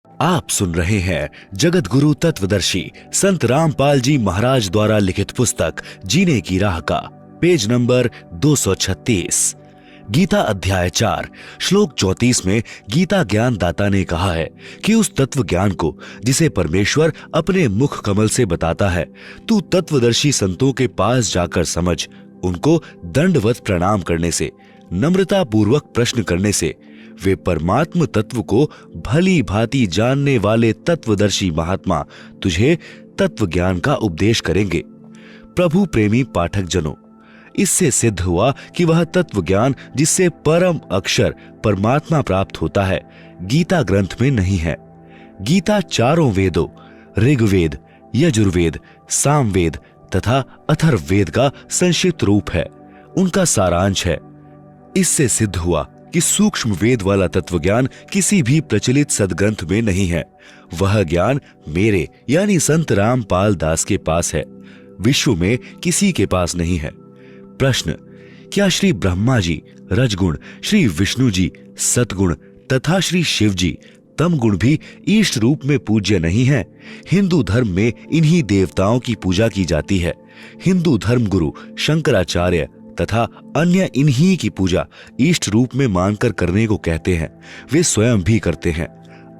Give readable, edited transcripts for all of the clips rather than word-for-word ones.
आप सुन रहे हैं जगत गुरु तत्वदर्शी संत रामपाल जी महाराज द्वारा लिखित पुस्तक जीने की राह का पेज नंबर 236। गीता अध्याय 4 श्लोक 34 में गीता ज्ञान दाता ने कहा है कि उस तत्व ज्ञान को जिसे परमेश्वर अपने मुख कमल से बताता है, तू तत्वदर्शी संतों के पास जाकर समझ। उनको दंडवत प्रणाम करने से, नम्रता पूर्वक प्रश्न करने से वे परमात्म तत्व को भली भांति जानने वाले तत्वदर्शी महात्मा तुझे तत्व ज्ञान का उपदेश करेंगे। प्रभु प्रेमी पाठक जनों, इससे सिद्ध हुआ कि वह तत्व ज्ञान जिससे परम अक्षर परमात्मा प्राप्त होता है, गीता ग्रंथ में नहीं है। गीता चारों वेदों ऋग्वेद, यजुर्वेद, सामवेद तथा अथर्ववेद का संक्षिप्त रूप है, उनका सारांश है। इससे सिद्ध हुआ कि सूक्ष्म वेद वाला तत्व ज्ञान किसी भी प्रचलित सदग्रंथ में नहीं है। वह ज्ञान मेरे यानी संत रामपाल दास के पास है, विश्व में किसी के पास नहीं है। प्रश्न, क्या श्री ब्रह्मा जी रजगुण, श्री विष्णु जी सतगुण तथा श्री शिव जी तम गुण भी ईष्ट रूप में पूज्य नहीं है? हिंदू धर्म में इन्हीं देवताओं की पूजा की जाती है। हिंदू धर्म गुरु शंकराचार्य तथा अन्य इन्हीं की पूजा इष्ट रूप में मानकर करने को कहते हैं। वे स्वयं भी करते हैं।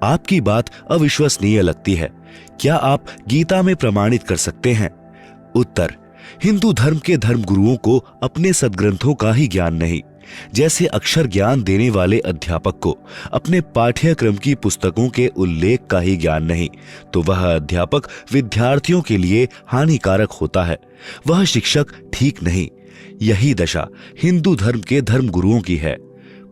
आपकी बात अविश्वसनीय लगती है। क्या आप गीता में प्रमाणित कर सकते हैं? उत्तर, हिंदू धर्म के धर्म गुरुओं को अपने सदग्रंथों का ही ज्ञान नहीं। जैसे अक्षर ज्ञान देने वाले अध्यापक को अपने पाठ्यक्रम की पुस्तकों के उल्लेख का ही ज्ञान नहीं, तो वह अध्यापक विद्यार्थियों के लिए हानिकारक होता है। वह शिक्षक ठीक नहीं। यही दशा हिंदू धर्म के धर्म गुरुओं की है।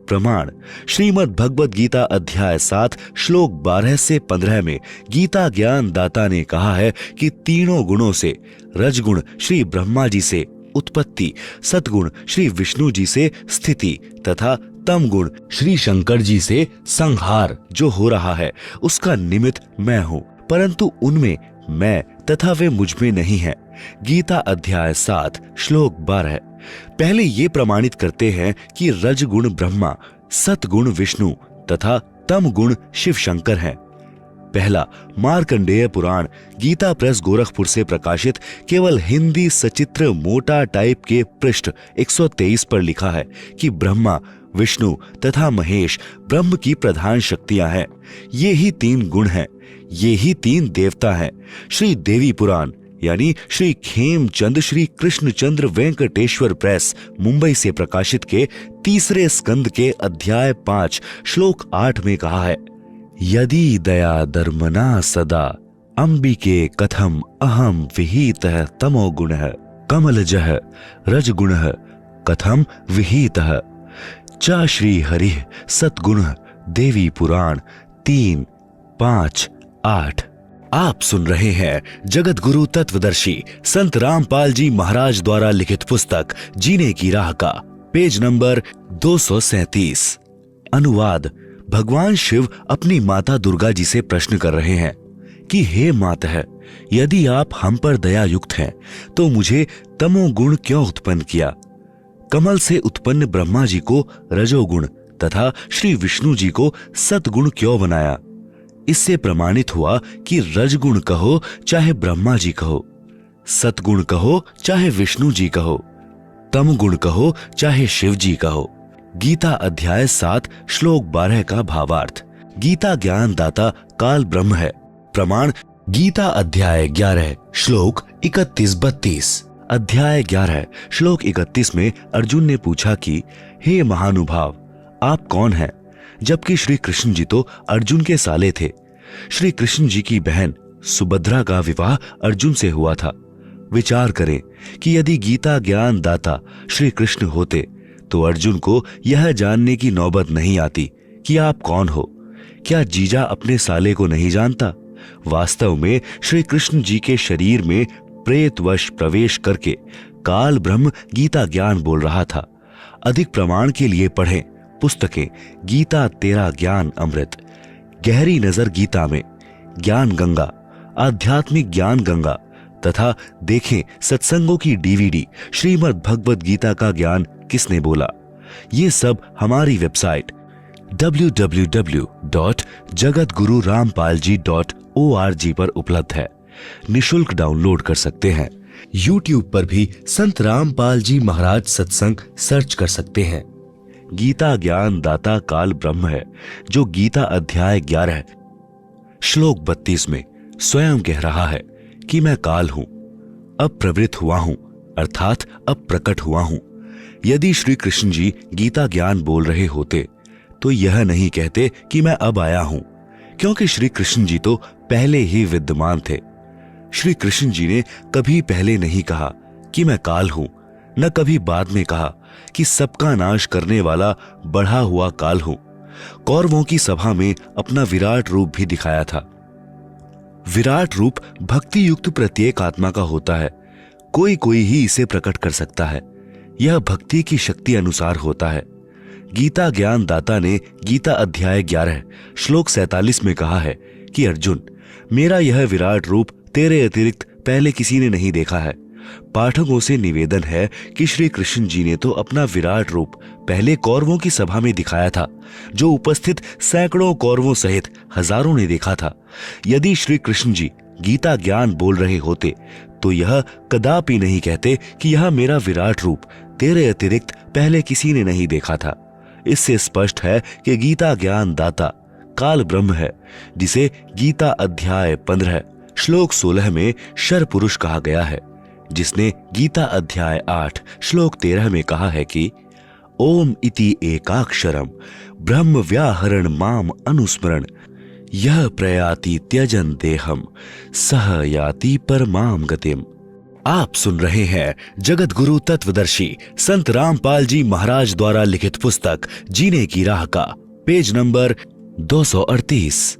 प्रमाण, श्रीमद् भगवद गीता अध्याय 7 श्लोक 12 से 15 में गीता ज्ञान दाता ने कहा है कि तीनों गुणों से, रजगुण श्री ब्रह्मा जी से उत्पत्ति, सतगुण श्री विष्णु जी से स्थिति तथा तम गुण श्री शंकर जी से संहार जो हो रहा है, उसका निमित्त मैं हूँ, परंतु उनमें मैं तथा वे मुझ में नहीं है। गीता अध्याय 7 श्लोक 12। पहले ये प्रमाणित करते हैं कि रजगुण ब्रह्मा, सतगुण विष्णु तथा तम गुण शिव शंकर हैं। पहला मार्कंडेय पुराण गीता प्रेस गोरखपुर से प्रकाशित केवल हिंदी सचित्र मोटा टाइप के पृष्ठ 123 पर लिखा है कि ब्रह्मा, विष्णु तथा महेश ब्रह्म की प्रधान शक्तियां हैं। ये ही 3 गुण हैं, ये ही 3 देवता हैं। श्री देवी पुराण यानी श्री खेमचंद श्री कृष्णचंद्र वेंकटेश्वर प्रेस मुंबई से प्रकाशित के 3 स्कंद के अध्याय 5 श्लोक 8 में कहा है, यदि दया धर्मना सदा अंबिके कथम अहम विहितः तमो गुणः कमलजः रजगुणः कथम विहितः च श्री हरिः सतगुण देवी पुराण 3, 5, 8। आप सुन रहे हैं जगत गुरु तत्वदर्शी संत रामपाल जी महाराज द्वारा लिखित पुस्तक जीने की राह का पेज नंबर 237। अनुवाद, भगवान शिव अपनी माता दुर्गा जी से प्रश्न कर रहे हैं कि हे माता, यदि आप हम पर दया युक्त हैं तो मुझे तमोगुण क्यों उत्पन्न किया? कमल से उत्पन्न ब्रह्मा जी को रजोगुण तथा श्री विष्णु जी को सतगुण क्यों बनाया? इससे प्रमाणित हुआ कि रजगुण कहो चाहे ब्रह्मा जी कहो, सतगुण कहो चाहे विष्णु जी कहो, तम गुण कहो चाहे शिव जी कहो। गीता अध्याय 7 श्लोक 12 का भावार्थ, गीता ज्ञान दाता काल ब्रह्म है। प्रमाण, गीता अध्याय 11 श्लोक 31-32। अध्याय 11 श्लोक 31 में अर्जुन ने पूछा कि हे महानुभाव, आप कौन हैं? जबकि श्री कृष्ण जी तो अर्जुन के साले थे। श्री कृष्ण जी की बहन सुभद्रा का विवाह अर्जुन से हुआ था। विचार करें कि यदि गीता ज्ञान दाता श्री कृष्ण होते तो अर्जुन को यह जानने की नौबत नहीं आती कि आप कौन हो। क्या जीजा अपने साले को नहीं जानता? वास्तव में श्री कृष्ण जी के शरीर में प्रेतवश प्रवेश करके काल ब्रह्म गीता ज्ञान बोल रहा था। अधिक प्रमाण के लिए पढ़ें पुस्तकें गीता तेरा ज्ञान अमृत, गहरी नजर गीता में, ज्ञान गंगा, आध्यात्मिक ज्ञान गंगा तथा देखें सत्संगों की DVD श्रीमद् भगवद गीता का ज्ञान किसने बोला। ये सब हमारी वेबसाइट www.jagatgururampalji.org पर उपलब्ध है। निशुल्क डाउनलोड कर सकते हैं। YouTube पर भी संत रामपाल जी महाराज सत्संग सर्च कर सकते हैं। गीता ज्ञान दाता काल ब्रह्म है, जो गीता अध्याय 11 श्लोक 32 में स्वयं कह रहा है कि मैं काल हूं, अब प्रवृत्त हुआ हूं, अर्थात अब प्रकट हुआ हूं। यदि श्री कृष्ण जी गीता ज्ञान बोल रहे होते तो यह नहीं कहते कि मैं अब आया हूं, क्योंकि श्री कृष्ण जी तो पहले ही विद्यमान थे। श्री कृष्ण जी ने कभी पहले नहीं कहा कि मैं काल हूं, न कभी बाद में कहा कि सबका नाश करने वाला बढ़ा हुआ काल हूं। कौरवों की सभा में अपना विराट रूप भी दिखाया था। विराट रूप भक्ति युक्त प्रत्येक आत्मा का होता है, कोई कोई ही इसे प्रकट कर सकता है। यह भक्ति की शक्ति अनुसार होता है। गीता ज्ञान दाता ने गीता अध्याय 11 श्लोक 47 में कहा है कि अर्जुन, मेरा यह विराट रूप तेरे अतिरिक्त पहले किसी ने नहीं देखा है। पाठकों से निवेदन है कि श्री कृष्ण जी ने तो अपना विराट रूप पहले कौरवों की सभा में दिखाया था, जो उपस्थित सैकड़ों कौरवों सहित हजारों ने देखा था। यदि श्री कृष्ण जी गीता ज्ञान बोल रहे होते तो यह कदापि नहीं कहते कि यह मेरा विराट रूप तेरे अतिरिक्त पहले किसी ने नहीं देखा था। इससे स्पष्ट है कि गीता ज्ञान दाता काल ब्रह्म है, जिसे गीता अध्याय 15 श्लोक 16 में शर पुरुष कहा गया है, जिसने गीता अध्याय 8 श्लोक 13 में कहा है कि ओम इति एकाक्षरम ब्रह्म व्याहरण माम अनुस्मरण यह प्रयाति त्यजन देहम सह याति परमाम गतिम। आप सुन रहे हैं जगत गुरु तत्वदर्शी संत रामपाल जी महाराज द्वारा लिखित पुस्तक जीने की राह का पेज नंबर 238।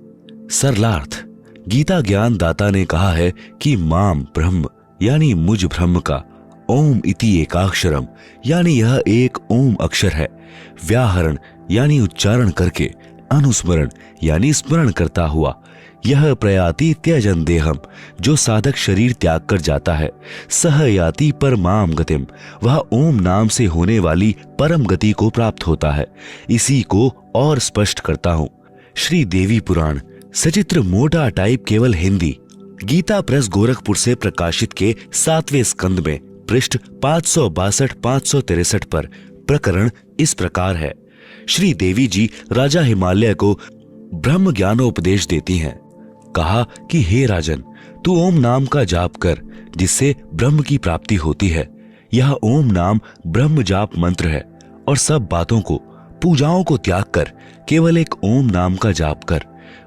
सरलार्थ। गीता ज्ञान दाता ने कहा है कि माम ब्रह्म यानी मुझ ब्रह्म का, ओम इति एकाक्षरम यानी यह एक ओम अक्षर है, व्याहरण यानी उच्चारण करके, अनुस्मरण यानी स्मरण करता हुआ, यह प्रयाति त्यजन देहम जो साधक शरीर त्याग कर जाता है, सह याति परमाम गतिम वह ओम नाम से होने वाली परम गति को प्राप्त होता है। इसी को और स्पष्ट करता हूं। श्री देवी पुराण सचित्र मोटा टाइप केवल हिंदी, गीता प्रेस गोरखपुर से प्रकाशित के 7वें स्कंद में पृष्ठ 562-563 पर प्रकरण इस प्रकार है। श्री देवी जी राजा हिमालय को ब्रह्म ज्ञानोपदेश देती हैं। कहा कि हे राजन, तू ओम नाम का जाप कर, जिससे ब्रह्म की प्राप्ति होती है। यह ओम नाम ब्रह्म जाप मंत्र है और सब बातों को, पूजाओं को त्याग कर केवल एक ओम नाम का जाप कर।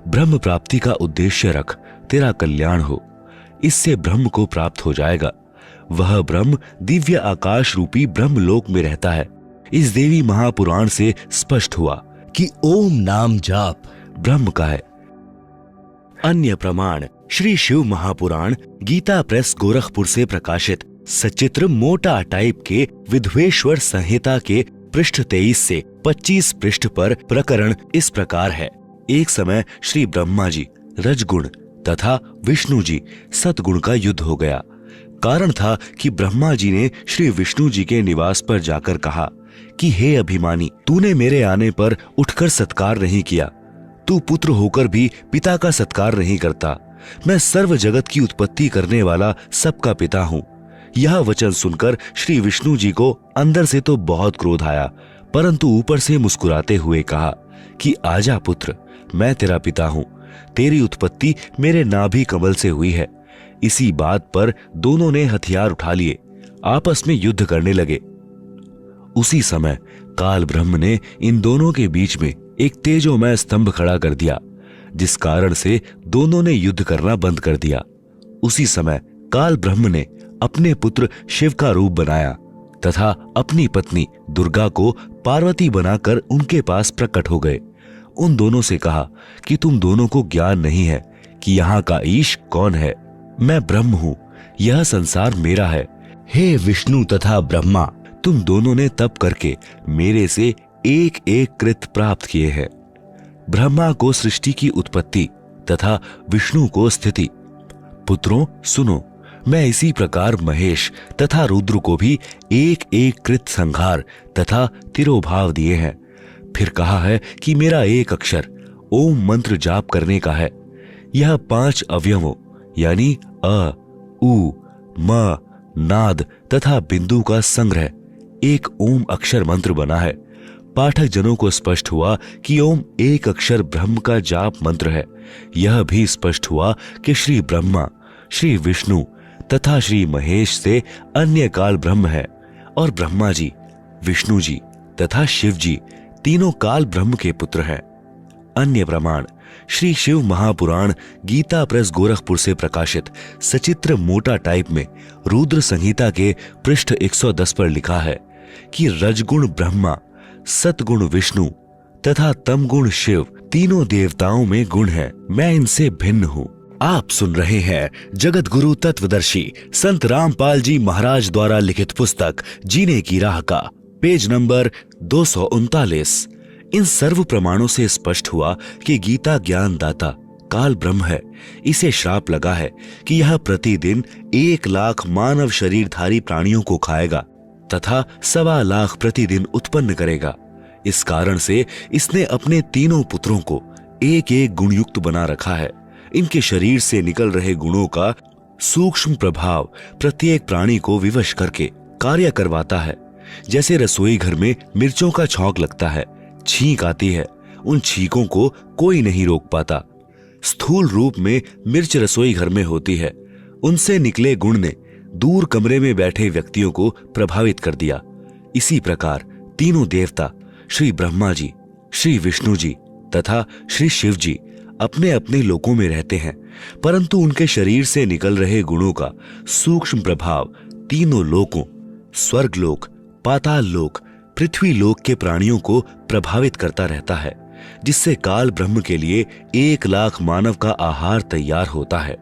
ब्रह्म प्राप्ति का उद्देश्य रख, तेरा कल्याण हो। इससे ब्रह्म को प्राप्त हो जाएगा। वह ब्रह्म दिव्य आकाश रूपी ब्रह्म लोक में रहता है। इस देवी महापुराण से स्पष्ट हुआ कि ओम नाम जाप ब्रह्म का है। अन्य प्रमाण श्री शिव महापुराण गीता प्रेस गोरखपुर से प्रकाशित सचित्र मोटा टाइप के विधवेश्वर संहिता के पृष्ठ 23 से 25 पृष्ठ पर प्रकरण इस प्रकार है। एक समय श्री ब्रह्मा जी रजगुण तथा विष्णु जी सतगुण का युद्ध हो गया। कारण था कि ब्रह्मा जी ने श्री विष्णु जी के निवास पर जाकर कहा कि हे अभिमानी, तूने मेरे आने पर उठकर सत्कार नहीं किया। तू पुत्र होकर भी पिता का सत्कार नहीं करता। मैं सर्व जगत की उत्पत्ति करने वाला सबका पिता हूँ। यह वचन सुनकर श्री विष्णु जी को अंदर से तो बहुत क्रोध आया, परंतु ऊपर से मुस्कुराते हुए कहा कि आजा पुत्र, मैं तेरा पिता हूँ। तेरी उत्पत्ति मेरे नाभि कमल से हुई है। इसी बात पर दोनों ने हथियार उठा लिए, आपस में युद्ध करने लगे। उसी समय काल ब्रह्म ने इन दोनों के बीच में एक तेजोमय स्तंभ खड़ा कर दिया, जिस कारण से दोनों ने युद्ध करना बंद कर दिया। उसी समय काल ब्रह्म ने अपने पुत्र शिव का रूप बनाया तथा अपनी पत्नी दुर्गा को पार्वती बनाकर उनके पास प्रकट हो गए। उन दोनों से कहा कि तुम दोनों को ज्ञान नहीं है कि यहाँ का ईश कौन है। मैं ब्रह्म हूँ, यह संसार मेरा है। हे विष्णु तथा ब्रह्मा, तुम दोनों ने तप करके मेरे से एक एक कृत प्राप्त किए हैं। ब्रह्मा को सृष्टि की उत्पत्ति तथा विष्णु को स्थिति। पुत्रों सुनो, मैं इसी प्रकार महेश तथा रुद्र को भी एक एक कृत संहार तथा तिरोभाव दिए हैं। फिर कहा है कि मेरा एक अक्षर ओम मंत्र जाप करने का है। यह 5 अवयवों यानी अ, उ, म, नाद तथा बिंदु का संग्रह एक ओम अक्षर मंत्र बना है। पाठक जनों को स्पष्ट हुआ कि ओम एक अक्षर ब्रह्म का जाप मंत्र है। यह भी स्पष्ट हुआ कि श्री ब्रह्मा, श्री विष्णु तथा श्री महेश से अन्य काल ब्रह्म है और ब्रह्मा जी, विष्णु जी तथा शिव जी तीनों काल ब्रह्म के पुत्र हैं। अन्य प्रमाण श्री शिव महापुराण गीता प्रेस गोरखपुर से प्रकाशित सचित्र मोटा टाइप में रुद्र संहिता के पृष्ठ 110 पर लिखा है कि रजगुण ब्रह्मा, सतगुण विष्णु तथा तमगुण शिव तीनों देवताओं में गुण है। मैं इनसे भिन्न हूँ। आप सुन रहे हैं जगत गुरु तत्वदर्शी संत रामपाल जी महाराज द्वारा लिखित पुस्तक जीने की राह का पेज नंबर 239। इन सर्व प्रमाणों से स्पष्ट हुआ कि गीता ज्ञान दाता काल ब्रह्म है। इसे श्राप लगा है कि यह प्रतिदिन 1 लाख मानव शरीरधारी प्राणियों को खाएगा तथा 1.25 लाख प्रतिदिन उत्पन्न करेगा। इस कारण से इसने अपने तीनों पुत्रों को एक एक गुणयुक्त बना रखा है। इनके शरीर से निकल रहे गुणों का सूक्ष्म प्रभाव प्रत्येक प्राणी को विवश करके कार्य करवाता है। जैसे रसोई घर में मिर्चों का छौंक लगता है, छींक आती है, उन छींकों को कोई नहीं रोक पाता। स्थूल रूप में मिर्च रसोई घर में होती है। उनसे निकले गुण ने दूर कमरे में बैठे व्यक्तियों को प्रभावित कर दिया। इसी प्रकार तीनों देवता श्री ब्रह्मा जी, श्री विष्णु जी तथा श्री शिव जी अपने अपने लोकों में रहते हैं, परंतु उनके शरीर से निकल रहे गुणों का सूक्ष्म प्रभाव तीनों लोकों, स्वर्ग लोक, पाताल लोक, पृथ्वी लोक के प्राणियों को प्रभावित करता रहता है, जिससे काल ब्रह्म के लिए 1 लाख मानव का आहार तैयार होता है।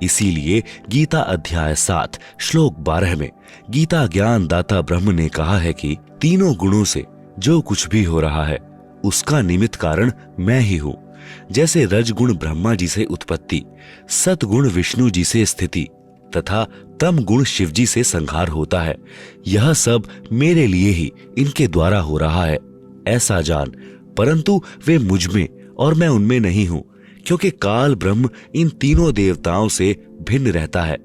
इसीलिए गीता अध्याय 7 श्लोक 12 में गीता ज्ञान दाता ब्रह्म ने कहा है कि तीनों गुणों से जो कुछ भी हो रहा है उसका निमित्त कारण मैं ही हूँ। जैसे रजगुण ब्रह्मा जी से उत्पत्ति, सतगुण विष्णु जी से स्थिति तथा तम गुण शिव जी से संहार होता है, यह सब मेरे लिए ही इनके द्वारा हो रहा है ऐसा जान। परंतु वे मुझ में और मैं उनमें नहीं हूं, क्योंकि काल ब्रह्म इन तीनों देवताओं से भिन्न रहता है।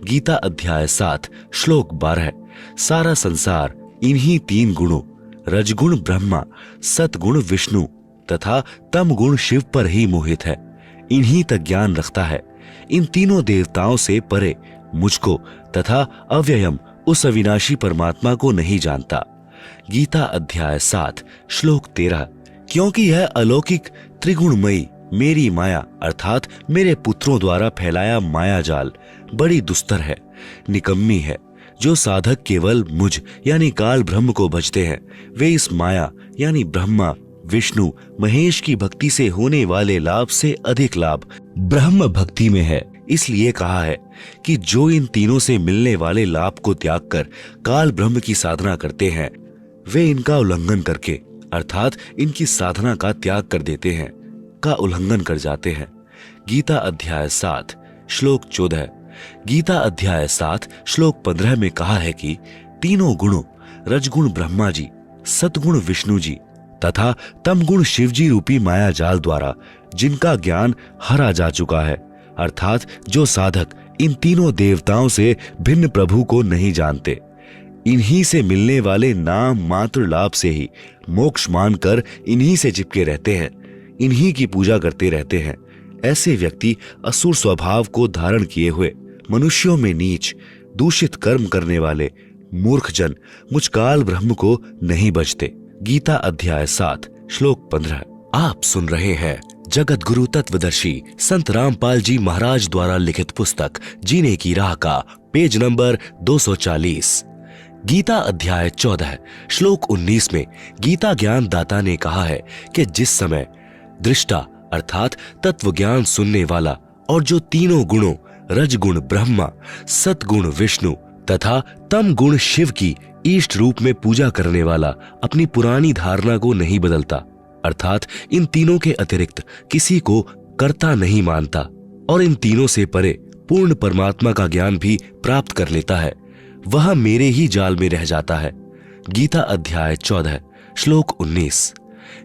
गीता अध्याय 7 श्लोक 12। सारा संसार इन्हीं 3 गुणों रजगुण ब्रह्मा, सतगुण विष्णु तथा तम गुण शिव पर ही मोहित है, इन्हीं तक ज्ञान रखता है। इन तीनों देवताओं से परे मुझको तथा अव्ययम उस अविनाशी परमात्मा को नहीं जानता। गीता अध्याय 7 श्लोक 13। क्योंकि यह अलौकिक त्रिगुणमयी मेरी माया अर्थात मेरे पुत्रों द्वारा फैलाया माया जाल बड़ी दुस्तर है, निकम्मी है। जो साधक केवल मुझ यानी काल ब्रह्म को भजते हैं, वे इस माया यानी ब्रह्मा, विष्णु, महेश की भक्ति से होने वाले लाभ से अधिक लाभ ब्रह्म भक्ति में है। इसलिए कहा है कि जो इन तीनों से मिलने वाले लाभ को त्याग कर काल ब्रह्म की साधना करते हैं, वे इनका उल्लंघन करके अर्थात इनकी साधना का त्याग कर देते हैं, का उल्लंघन कर जाते हैं। गीता अध्याय 7 श्लोक 14। गीता अध्याय 7 श्लोक 15 में कहा है कि तीनों गुणों रजगुण ब्रह्मा जी, सतगुण विष्णु जी तथा तमगुण शिव जी रूपी माया जाल द्वारा जिनका ज्ञान हरा जा चुका है, अर्थात जो साधक इन तीनों देवताओं से भिन्न प्रभु को नहीं जानते, इन्हीं से मिलने वाले नाम मात्र लाभ से ही मोक्ष मानकर इन्हीं से चिपके रहते हैं, इन्हीं की पूजा करते रहते हैं, ऐसे व्यक्ति असुर स्वभाव को धारण किए हुए मनुष्यों में नीच दूषित कर्म करने वाले मूर्ख जन मुझ काल ब्रह्म को नहीं बचते। गीता अध्याय 7 श्लोक 15। आप सुन रहे हैं जगत गुरु तत्वदर्शी संत रामपाल जी महाराज द्वारा लिखित पुस्तक जीने की राह का पेज नंबर 240। गीता अध्याय 14 श्लोक 19 में गीता ज्ञान दाता ने कहा है कि जिस समय दृष्टा अर्थात तत्व ज्ञान सुनने वाला और जो तीनों गुणों रजगुण ब्रह्मा, सतगुण विष्णु तथा तम गुण शिव की इष्ट रूप में पूजा करने वाला अपनी पुरानी धारणा को नहीं बदलता, अर्थात इन तीनों के अतिरिक्त किसी को कर्ता नहीं मानता और इन तीनों से परे पूर्ण परमात्मा का ज्ञान भी प्राप्त कर लेता है, वह मेरे ही जाल में रह जाता है। गीता अध्याय 14 श्लोक 19।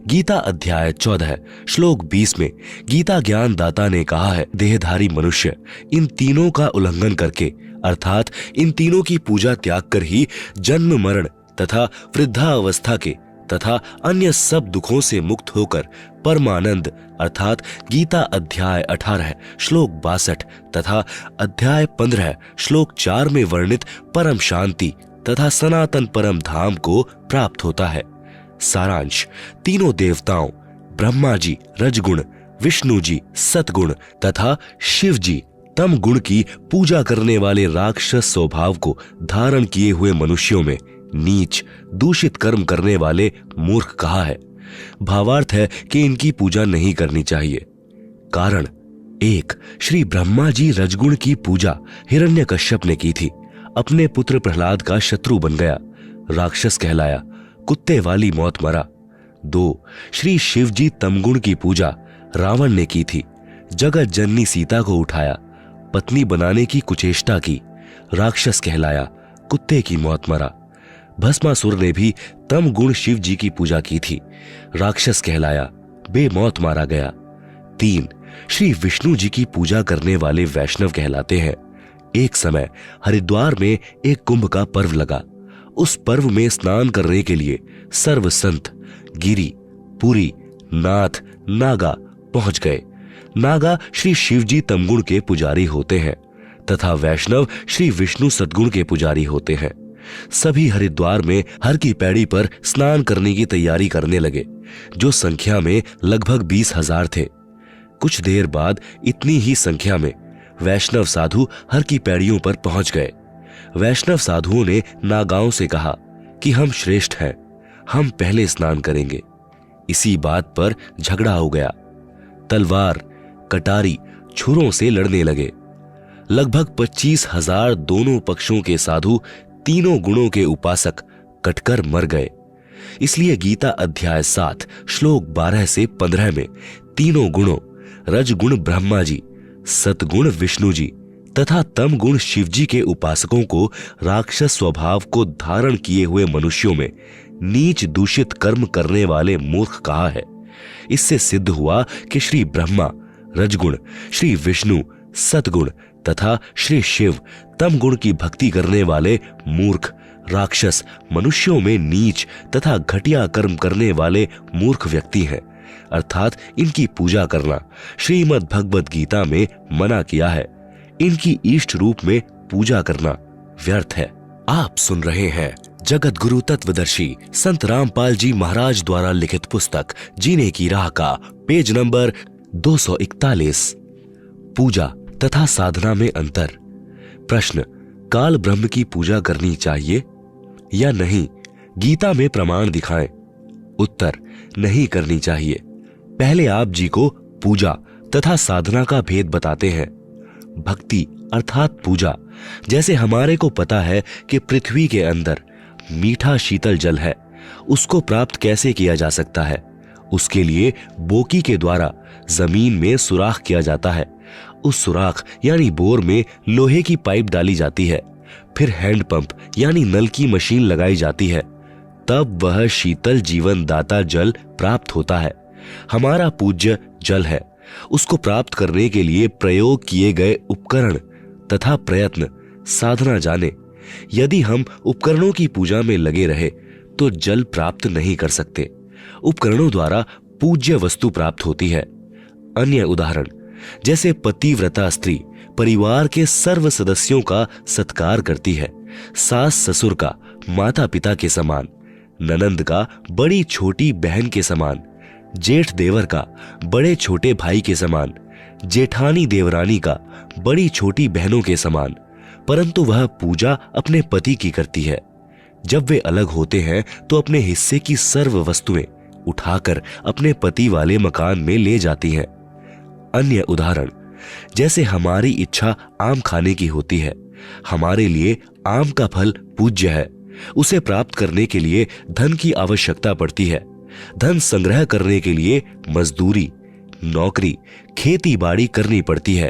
गीता अध्याय 14 श्लोक 20 में गीता ज्ञान दाता ने कहा है, देहधारी मनुष्य इन तीनों का उल्लंघन करके अर्थात इन तीनों की पूजा त्याग कर ही जन्म मरण तथा वृद्धावस्था के तथा अन्य सब दुखों से मुक्त होकर परमानंद अर्थात गीता अध्याय 18 श्लोक 62 तथा अध्याय 15 श्लोक 4 में वर्णित परम शांति तथा सनातन परम धाम को प्राप्त होता है। सारांश, तीनों देवताओं ब्रह्मा जी रजगुण, विष्णु जी सतगुण तथा शिव जी तम गुण की पूजा करने वाले राक्षस स्वभाव को धारण किए हुए मनुष्यों में नीच दूषित कर्म करने वाले मूर्ख कहा है। भावार्थ है कि इनकी पूजा नहीं करनी चाहिए। कारण 1, श्री ब्रह्मा जी रजगुण की पूजा हिरण्यकश्यप ने की थी, अपने पुत्र प्रहलाद का शत्रु बन गया, राक्षस कहलाया, कुत्ते वाली मौत मरा। 2, श्री शिव जी तमगुण की पूजा रावण ने की थी, जगत जननी सीता को उठाया, पत्नी बनाने की कुचेष्टा की, राक्षस कहलाया, कुत्ते की मौत मरा। भस्मासुर ने भी तम गुण शिव जी की पूजा की थी, राक्षस कहलाया, बेमौत मारा गया। 3, श्री विष्णु जी की पूजा करने वाले वैष्णव कहलाते हैं। एक समय हरिद्वार में एक कुंभ का पर्व लगा। उस पर्व में स्नान करने के लिए सर्व संत गिरी, पुरी, नाथ, नागा पहुंच गए। नागा श्री शिवजी तमगुण के पुजारी होते हैं तथा वैष्णव श्री विष्णु सद्गुण के पुजारी होते हैं। सभी हरिद्वार में हर की पैड़ी पर स्नान करने की तैयारी करने लगे, जो संख्या में लगभग 20,000 थे। कुछ देर बाद इतनी ही संख्या में वैष्णव साधु हर की पैड़ियों पर पहुंच गए। वैष्णव साधुओं ने नागाओं से कहा कि हम श्रेष्ठ हैं, हम पहले स्नान करेंगे। इसी बात पर झगड़ा हो गया। तलवार, कटारी, छुरों से लड़ने लगे। लगभग 25,000 दोनों पक्षों के साधु तीनों गुणों के उपासक कटकर मर गए। इसलिए गीता अध्याय 7 श्लोक 12 से 15 में तीनों गुणों रजगुण ब्रह्मा जी, सतगुण विष्णु जी तथा तम गुण शिव जी के उपासकों को राक्षस स्वभाव को धारण किए हुए मनुष्यों में नीच दूषित कर्म करने वाले मूर्ख कहा है। इससे सिद्ध हुआ कि श्री ब्रह्मा रजगुण, श्री विष्णु सतगुण तथा श्री शिव तम गुण की भक्ति करने वाले मूर्ख राक्षस मनुष्यों में नीच तथा घटिया कर्म करने वाले मूर्ख व्यक्ति हैं, अर्थात इनकी पूजा करना श्रीमद् भगवद गीता में मना किया है। इनकी इष्ट रूप में पूजा करना व्यर्थ है। आप सुन रहे हैं जगत गुरु तत्वदर्शी संत रामपाल जी महाराज द्वारा लिखित पुस्तक जीने की राह का पेज नंबर 241। पूजा तथा साधना में अंतर। प्रश्न, काल ब्रह्म की पूजा करनी चाहिए या नहीं? गीता में प्रमाण दिखाएं। उत्तर, नहीं करनी चाहिए। पहले आप जी को पूजा तथा साधना का भेद बताते हैं। भक्ति अर्थात पूजा, जैसे हमारे को पता है कि पृथ्वी के अंदर मीठा शीतल जल है, उसको प्राप्त कैसे किया जा सकता है? उसके लिए बोकी के द्वारा जमीन में सुराख किया जाता है। उस सुराख यानी बोर में लोहे की पाइप डाली जाती है, फिर हैंडपंप यानी नल की मशीन लगाई जाती है, तब वह शीतल जीवन दाता जल प्राप्त होता है। हमारा पूज्य जल है। उसको प्राप्त करने के लिए प्रयोग किए गए उपकरण तथा प्रयत्न साधना जाने। यदि हम उपकरणों की पूजा में लगे रहे तो जल प्राप्त नहीं कर सकते। उपकरणों द्वारा पूज्य वस्तु प्राप्त होती है। अन्य उदाहरण, जैसे पतिव्रता स्त्री परिवार के सर्व सदस्यों का सत्कार करती है, सास ससुर का माता पिता के समान, ननंद का बड़ी छोटी बहन के समान, जेठ देवर का बड़े छोटे भाई के समान, जेठानी देवरानी का बड़ी छोटी बहनों के समान, परंतु वह पूजा अपने पति की करती है। जब वे अलग होते हैं तो अपने हिस्से की सर्व वस्तुएं उठाकर अपने पति वाले मकान में ले जाती हैं। अन्य उदाहरण, जैसे हमारी इच्छा आम खाने की होती है, हमारे लिए आम का फल पूज्य है। उसे प्राप्त करने के लिए धन की आवश्यकता पड़ती है। धन संग्रह करने के लिए मजदूरी, नौकरी, खेती बाड़ी करनी पड़ती है,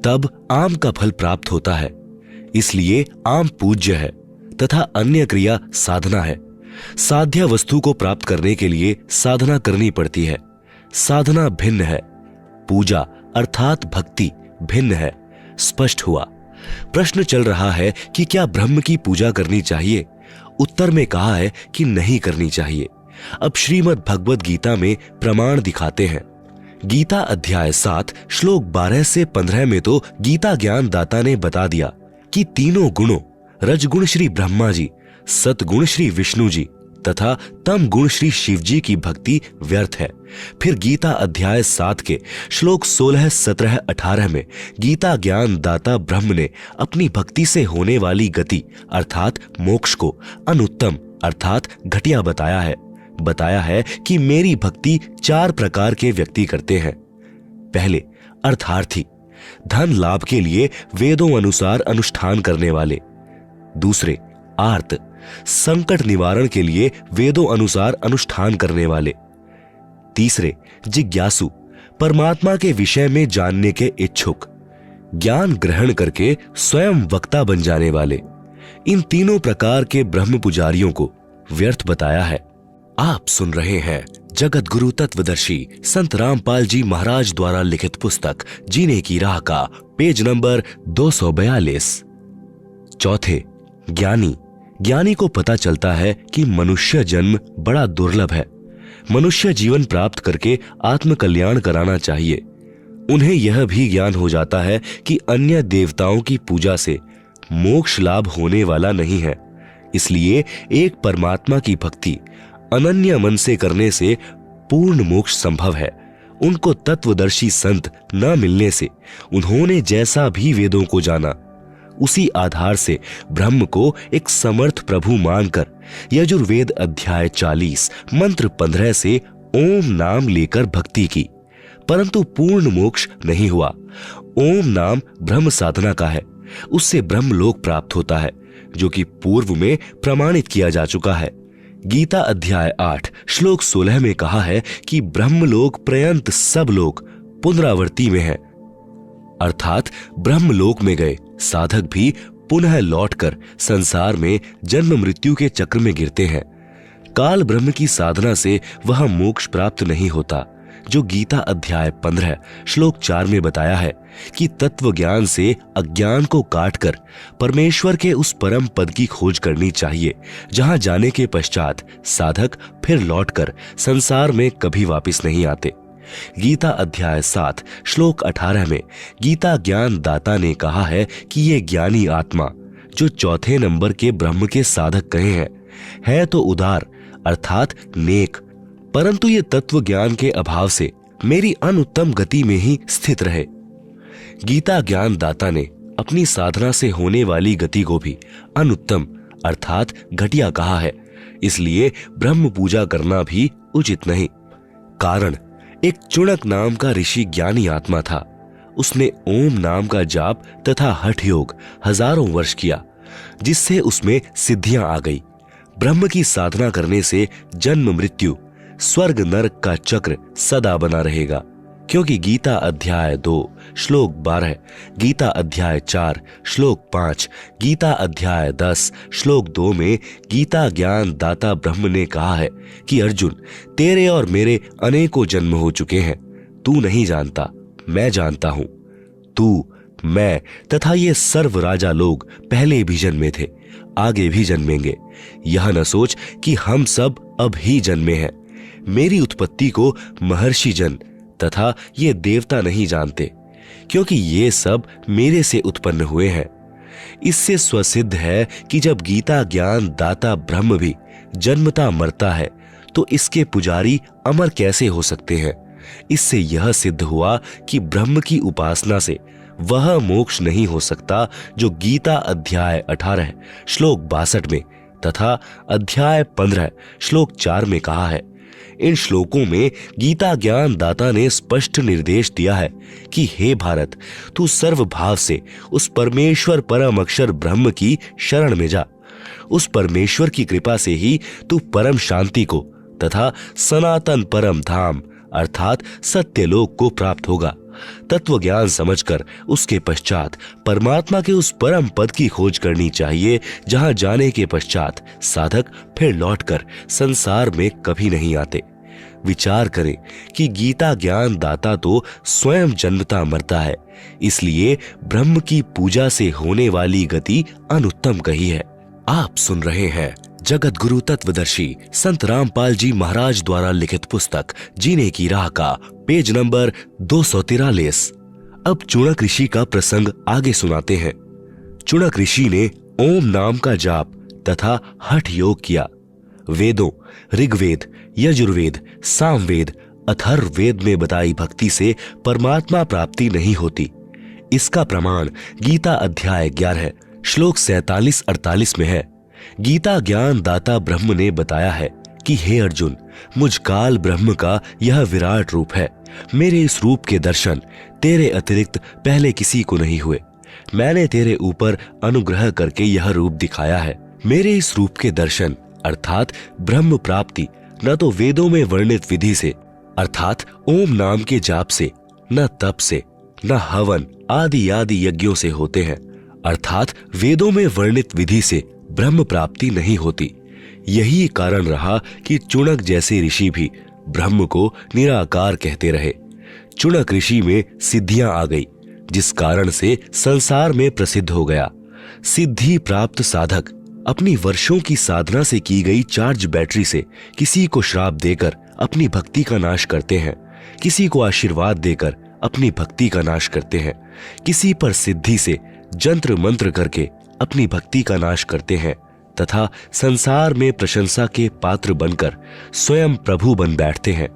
तब आम का फल प्राप्त होता है। इसलिए आम पूज्य है तथा अन्य क्रिया साधना है। साध्य वस्तु को प्राप्त करने के लिए साधना करनी पड़ती है। साधना भिन्न है, पूजा अर्थात भक्ति भिन्न है। स्पष्ट हुआ। प्रश्न चल रहा है कि क्या ब्रह्म की पूजा करनी चाहिए? उत्तर में कहा है कि नहीं करनी चाहिए। अब श्रीमद् भगवद गीता में प्रमाण दिखाते हैं। गीता अध्याय 7 श्लोक 12 से 15 में तो गीता ज्ञान दाता ने बता दिया कि तीनों गुणों रजगुण श्री ब्रह्मा जी, सतगुण श्री विष्णु जी तथा तम गुण श्री शिव जी की भक्ति व्यर्थ है। फिर गीता अध्याय 7 के श्लोक 16, 17, 18 में गीता ज्ञान दाता ब्रह्म ने अपनी भक्ति से होने वाली गति अर्थात मोक्ष को अनुत्तम अर्थात घटिया बताया है कि मेरी भक्ति 4 प्रकार के व्यक्ति करते हैं। पहले अर्थार्थी, धन लाभ के लिए वेदों अनुसार अनुष्ठान करने वाले। दूसरे आर्त, संकट निवारण के लिए वेदों अनुसार अनुष्ठान करने वाले। तीसरे जिज्ञासु, परमात्मा के विषय में जानने के इच्छुक, ज्ञान ग्रहण करके स्वयं वक्ता बन जाने वाले। इन तीनों प्रकार के ब्रह्म पुजारियों को व्यर्थ बताया है। आप सुन रहे हैं जगत गुरु तत्वदर्शी संत रामपाल जी महाराज द्वारा लिखित पुस्तक जीने की राह का पेज नंबर 242। चौथे ज्ञानी को पता चलता है कि मनुष्य जन्म बड़ा दुर्लभ है। मनुष्य जीवन प्राप्त करके आत्म कल्याण कराना चाहिए। उन्हें यह भी ज्ञान हो जाता है कि अन्य देवताओं की पूजा से मोक्ष लाभ होने वाला नहीं है। इसलिए एक परमात्मा की भक्ति अनन्य मन से करने से पूर्ण मोक्ष संभव है। उनको तत्वदर्शी संत न मिलने से उन्होंने जैसा भी वेदों को जाना, उसी आधार से ब्रह्म को एक समर्थ प्रभु मानकर यजुर्वेद अध्याय 40 मंत्र 15 से ओम नाम लेकर भक्ति की, परंतु पूर्ण मोक्ष नहीं हुआ। ओम नाम ब्रह्म साधना का है, उससे ब्रह्मलोक प्राप्त होता है, जो कि पूर्व में प्रमाणित किया जा चुका है। गीता अध्याय 8 श्लोक 16 में कहा है कि ब्रह्मलोक पर्यंत सब लोग पुनरावृत्ति में है, अर्थात ब्रह्मलोक में गए साधक भी पुनः लौटकर संसार में जन्म मृत्यु के चक्र में गिरते हैं। काल ब्रह्म की साधना से वह मोक्ष प्राप्त नहीं होता, जो गीता अध्याय 15 श्लोक 4 में बताया है कि तत्व ज्ञान से अज्ञान को काटकर परमेश्वर के उस परम पद की खोज करनी चाहिए, जहां जाने के पश्चात साधक फिर लौटकर संसार में कभी वापस नहीं आते। गीता अध्याय 7 श्लोक 18 में गीता ज्ञान दाता ने कहा है कि ये ज्ञानी आत्मा जो चौथे नंबर के ब्रह्म के साधक कहे हैं, है तो उदार अर्थात नेक, परंतु ये तत्व ज्ञान के अभाव से मेरी अनुत्तम गति में ही स्थित रहे। गीता ज्ञान दाता ने अपनी साधना से होने वाली गति को भी अनुत्तम अर्थात घटिया कहा है, इसलिए ब्रह्म पूजा करना भी उचित नहीं। कारण, एक चुणक नाम का ऋषि ज्ञानी आत्मा था। उसने ओम नाम का जाप तथा हठ योग हजारों वर्ष किया, जिससे उसमें सिद्धियां आ गई। ब्रह्म की साधना करने से जन्म मृत्यु स्वर्ग नरक का चक्र सदा बना रहेगा, क्योंकि गीता अध्याय 2 श्लोक 12, गीता अध्याय 4 श्लोक 5, गीता अध्याय 10 श्लोक 2 में गीता ज्ञान दाता ब्रह्म ने कहा है कि अर्जुन, तेरे और मेरे अनेकों जन्म हो चुके हैं, तू नहीं जानता, मैं जानता हूं। तू, मैं तथा ये सर्व राजा लोग पहले भी जन्मे थे, आगे भी जन्मेंगे। यह न सोच कि हम सब अब ही जन्मे हैं। मेरी उत्पत्ति को महर्षि जन तथा ये देवता नहीं जानते, क्योंकि ये सब मेरे से उत्पन्न हुए हैं। इससे स्वसिद्ध है कि जब गीता ज्ञान दाता ब्रह्म भी जन्मता मरता है, तो इसके पुजारी अमर कैसे हो सकते हैं। इससे यह सिद्ध हुआ कि ब्रह्म की उपासना से वह मोक्ष नहीं हो सकता, जो गीता अध्याय 18 श्लोक 62 में तथा अध्याय 15 श्लोक 4 में कहा है। इन श्लोकों में गीता ज्ञान दाता ने स्पष्ट निर्देश दिया है कि हे भारत, तू सर्वभाव से उस परमेश्वर परम अक्षर ब्रह्म की शरण में जा। उस परमेश्वर की कृपा से ही तू परम शांति को तथा सनातन परम धाम अर्थात सत्यलोक को प्राप्त होगा तत्व ज्ञान समझकर उसके पश्चात परमात्मा के उस परम पद की खोज करनी चाहिए, जहां जाने के पश्चात साधक फिर लौटकर संसार में कभी नहीं आते। विचार करें कि गीता ज्ञान दाता तो स्वयं जन्मता मरता है, इसलिए ब्रह्म की पूजा से होने वाली गति अनुत्तम कही है। आप सुन रहे हैं जगत गुरु तत्वदर्शी संत रामपाल जी महाराज द्वारा लिखित पुस्तक जीने की राह का पेज नंबर 243। अब चुणक ऋषि का प्रसंग आगे सुनाते हैं। चुणक ऋषि ने ओम नाम का जाप तथा हठ योग किया। वेदों ऋग्वेद, यजुर्वेद, सामवेद, अथर्ववेद में बताई भक्ति से परमात्मा प्राप्ति नहीं होती। इसका प्रमाण गीता अध्याय 11 श्लोक 47-48 में है। गीता ज्ञान दाता ब्रह्म ने बताया है कि हे अर्जुन, मुझ काल ब्रह्म का यह विराट रूप है। मेरे इस रूप के दर्शन तेरे अतिरिक्त पहले किसी को नहीं हुए। मैंने तेरे ऊपर अनुग्रह करके यह रूप दिखाया है। मेरे इस रूप के दर्शन अर्थात ब्रह्म प्राप्ति न तो वेदों में वर्णित विधि से अर्थात ओम नाम के जाप से, न तप से, न हवन आदि आदि यज्ञों से होते हैं, अर्थात वेदों में वर्णित विधि से ब्रह्म प्राप्ति नहीं होती। यही कारण रहा कि चुणक जैसे ऋषि भी ब्रह्म को निराकार कहते रहे। चुणक ऋषि में सिद्धियां आ गई, जिस कारण से संसार में प्रसिद्ध हो गया। सिद्धि प्राप्त साधक अपनी वर्षों की साधना से की गई चार्ज बैटरी से किसी को श्राप देकर अपनी भक्ति का नाश करते हैं, किसी को आशीर्वाद देकर अपनी भक्ति का नाश करते हैं, किसी पर सिद्धि से जंत्र मंत्र करके अपनी भक्ति का नाश करते हैं तथा संसार में प्रशंसा के पात्र बनकर स्वयं प्रभु बन बैठते हैं।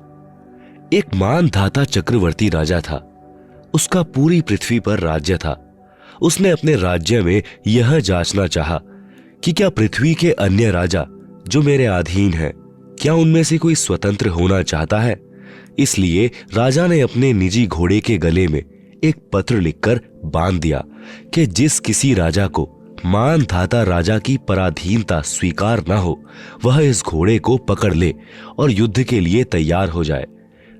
एक मानधाता चक्रवर्ती राजा था। उसका पूरी पृथ्वी पर राज्य था। उसने अपने राज्य में यह जांचना चाहा कि क्या पृथ्वी के अन्य राजा जो मेरे अधीन हैं, क्या उनमें से कोई स्वतंत्र होना चाहता है। इसलिए राजा ने अपने निजी घोड़े के गले में एक पत्र लिखकर बांध दिया कि जिस किसी राजा को मानधाता राजा की पराधीनता स्वीकार न हो, वह इस घोड़े को पकड़ ले और युद्ध के लिए तैयार हो जाए।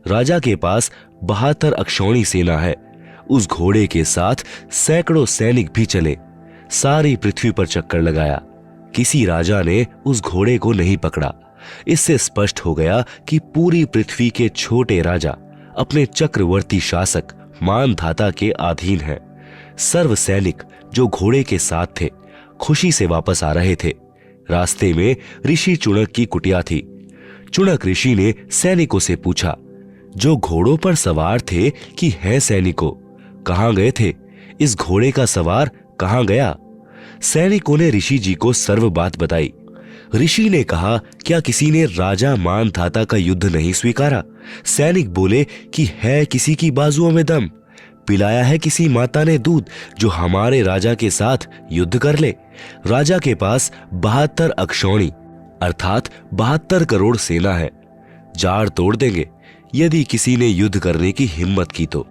राजा के पास 72 अक्षौणी सेना है। उस घोड़े के साथ सैकड़ों सैनिक भी चले। सारी पृथ्वी पर चक्कर लगाया, किसी राजा ने उस घोड़े को नहीं पकड़ा। इससे स्पष्ट हो गया कि पूरी पृथ्वी के छोटे राजा अपने चक्रवर्ती शासक मानधाता के अधीन हैं। सर्व सैनिक जो घोड़े के साथ थे खुशी से वापस आ रहे थे। रास्ते में ऋषि चुणक की कुटिया थी। चुणक ऋषि ने सैनिकों से पूछा, जो घोड़ों पर सवार थे कि हैं सैनिकों, कहां गए थे? इस घोड़े का सवार कहां गया? सैनिकों ने ऋषि जी को सर्व बात बताई। ऋषि ने कहा, क्या किसी ने राजा मानधाता का युद्ध नहीं स्वीकारा? सैनिक बोले कि है किसी की बाजुओं में दम, पिलाया है किसी माता ने दूध जो हमारे राजा के साथ युद्ध कर ले। राजा के पास 72 अक्षौणी अर्थात 72 करोड़ सेना है। जाड़ तोड़ देंगे यदि किसी ने युद्ध करने की हिम्मत की तो।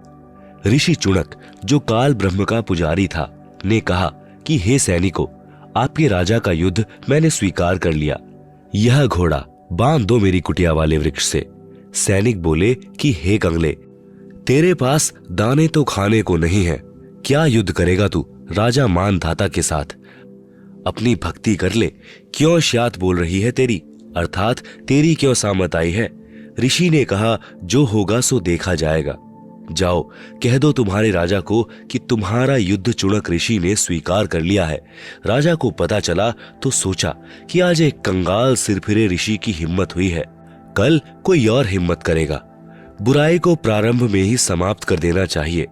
ऋषि चुणक जो काल ब्रह्म का पुजारी था ने कहा कि हे सैनिकों, आपके राजा का युद्ध मैंने स्वीकार कर लिया। यह घोड़ा बांध दो मेरी कुटिया वाले वृक्ष से। सैनिक बोले कि हे कंगले, तेरे पास दाने तो खाने को नहीं है, क्या युद्ध करेगा तू राजा मानधाता के साथ? अपनी भक्ति कर ले, क्यों श्यात बोल रही है तेरी, अर्थात तेरी क्यों सामत आई है? ऋषि ने कहा, जो होगा सो देखा जाएगा। जाओ कह दो तुम्हारे राजा को कि तुम्हारा युद्ध चुणक ऋषि ने स्वीकार कर लिया है। राजा को पता चला तो सोचा कि आज एक कंगाल सिरफिरे ऋषि की हिम्मत हुई है, कल कोई और हिम्मत करेगा। बुराई को प्रारंभ में ही समाप्त कर देना चाहिए।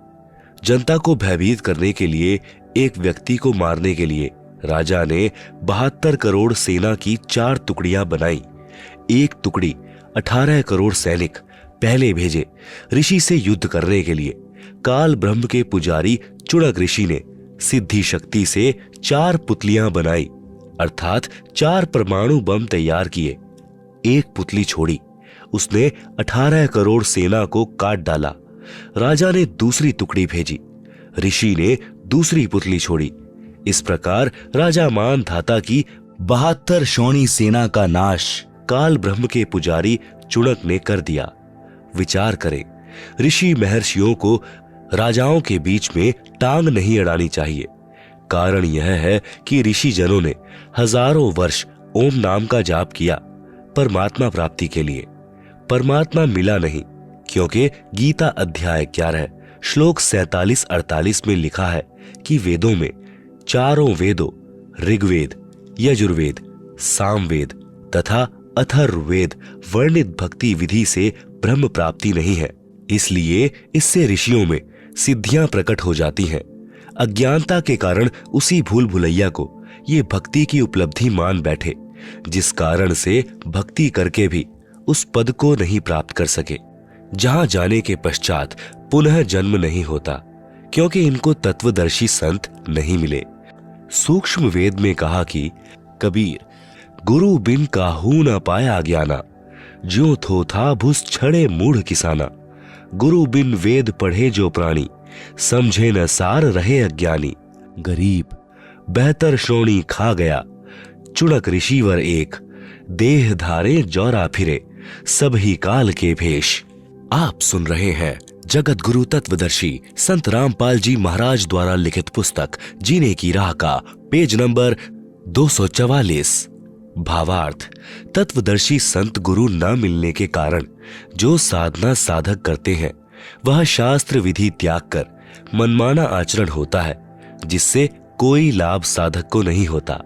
जनता को भयभीत करने के लिए, एक व्यक्ति को मारने के लिए राजा ने 72 करोड़ सेना की 4 टुकड़ियां बनाई। एक टुकड़ी 18 करोड़ सैनिक पहले भेजे ऋषि से युद्ध करने के लिए। काल ब्रह्म के पुजारी चुणक ऋषि ने सिद्धि शक्ति से 4 पुतलियां बनाई अर्थात 4 परमाणु बम तैयार किए। एक पुतली छोड़ी, उसने 18 करोड़ सेना को काट डाला। राजा ने दूसरी टुकड़ी भेजी, ऋषि ने दूसरी पुतली छोड़ी। इस प्रकार राजा मानधाता की 72 शौणी सेना का नाश काल ब्रह्म के पुजारी चुणक ने कर दिया। विचार करें, ऋषि महर्षियों को राजाओं के बीच में टांग नहीं अड़ानी चाहिए। कारण यह है कि ऋषि जनों ने हजारों वर्ष ओम नाम का जाप किया परमात्मा प्राप्ति के लिए। परमात्मा मिला नहीं, क्योंकि गीता अध्याय 11 श्लोक 47-48 में लिखा है कि वेदों में चारों वेदों ऋग्वेद, यजुर्वेद, सामवेद तथा अथर्ववेद वर्णित भक्ति विधि से ब्रह्म प्राप्ति नहीं है। इसलिए इससे ऋषियों में सिद्धियां प्रकट हो जाती हैं। अज्ञानता के कारण उसी भूल भुलैया को ये भक्ति की उपलब्धि मान बैठे, जिस कारण से भक्ति करके भी उस पद को नहीं प्राप्त कर सके, जहां जाने के पश्चात पुनः जन्म नहीं होता, क्योंकि इनको तत्वदर्शी संत नहीं मिले। सूक्ष्म वेद में कहा कि कबीर गुरु बिन काहू न पाया ज्ञाना, ज्यों थो था भुस छड़े मूढ़ किसाना। गुरु बिन वेद पढ़े जो प्राणी, समझे न सार रहे अज्ञानी। गरीब बेहतर श्रोणी खा गया, चुड़क ऋषिवर एक, देह धारे जौरा फिरे, सब ही काल के भेष। आप सुन रहे हैं जगत गुरु तत्वदर्शी संत रामपाल जी महाराज द्वारा लिखित पुस्तक जीने की राह का पेज नंबर 244। भावार्थ, तत्वदर्शी संत गुरु न मिलने के कारण जो साधना साधक करते हैं वह शास्त्र विधि त्याग कर मनमाना आचरण होता है, जिससे कोई लाभ साधक को नहीं होता।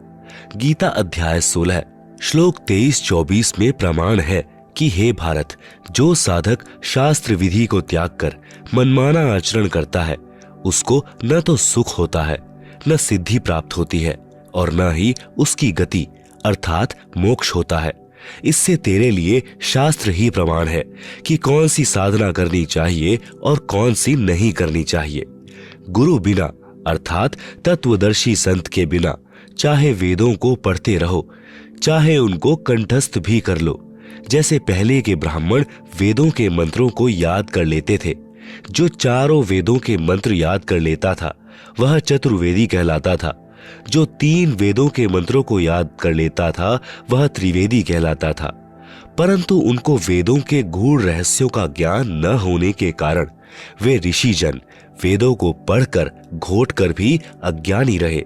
गीता अध्याय 16 श्लोक 23-24 में प्रमाण है कि हे भारत, जो साधक शास्त्र विधि को त्याग कर मनमाना आचरण करता है उसको न तो सुख होता है, न सिद्धि प्राप्त होती है, और न ही उसकी गति अर्थात मोक्ष होता है। इससे तेरे लिए शास्त्र ही प्रमाण है कि कौन सी साधना करनी चाहिए और कौन सी नहीं करनी चाहिए। गुरु बिना अर्थात तत्वदर्शी संत के बिना चाहे वेदों को पढ़ते रहो, चाहे उनको कंठस्थ भी कर लो, जैसे पहले के ब्राह्मण वेदों के मंत्रों को याद कर लेते थे। जो चारों वेदों के मंत्र याद कर लेता था वह चतुर्वेदी कहलाता था। जो 3 वेदों के मंत्रों को याद कर लेता था वह त्रिवेदी कहलाता था। परंतु उनको वेदों के गूढ़ रहस्यों का ज्ञान न होने के कारण वे ऋषिजन वेदों को पढ़कर घोट कर भी अज्ञानी रहे।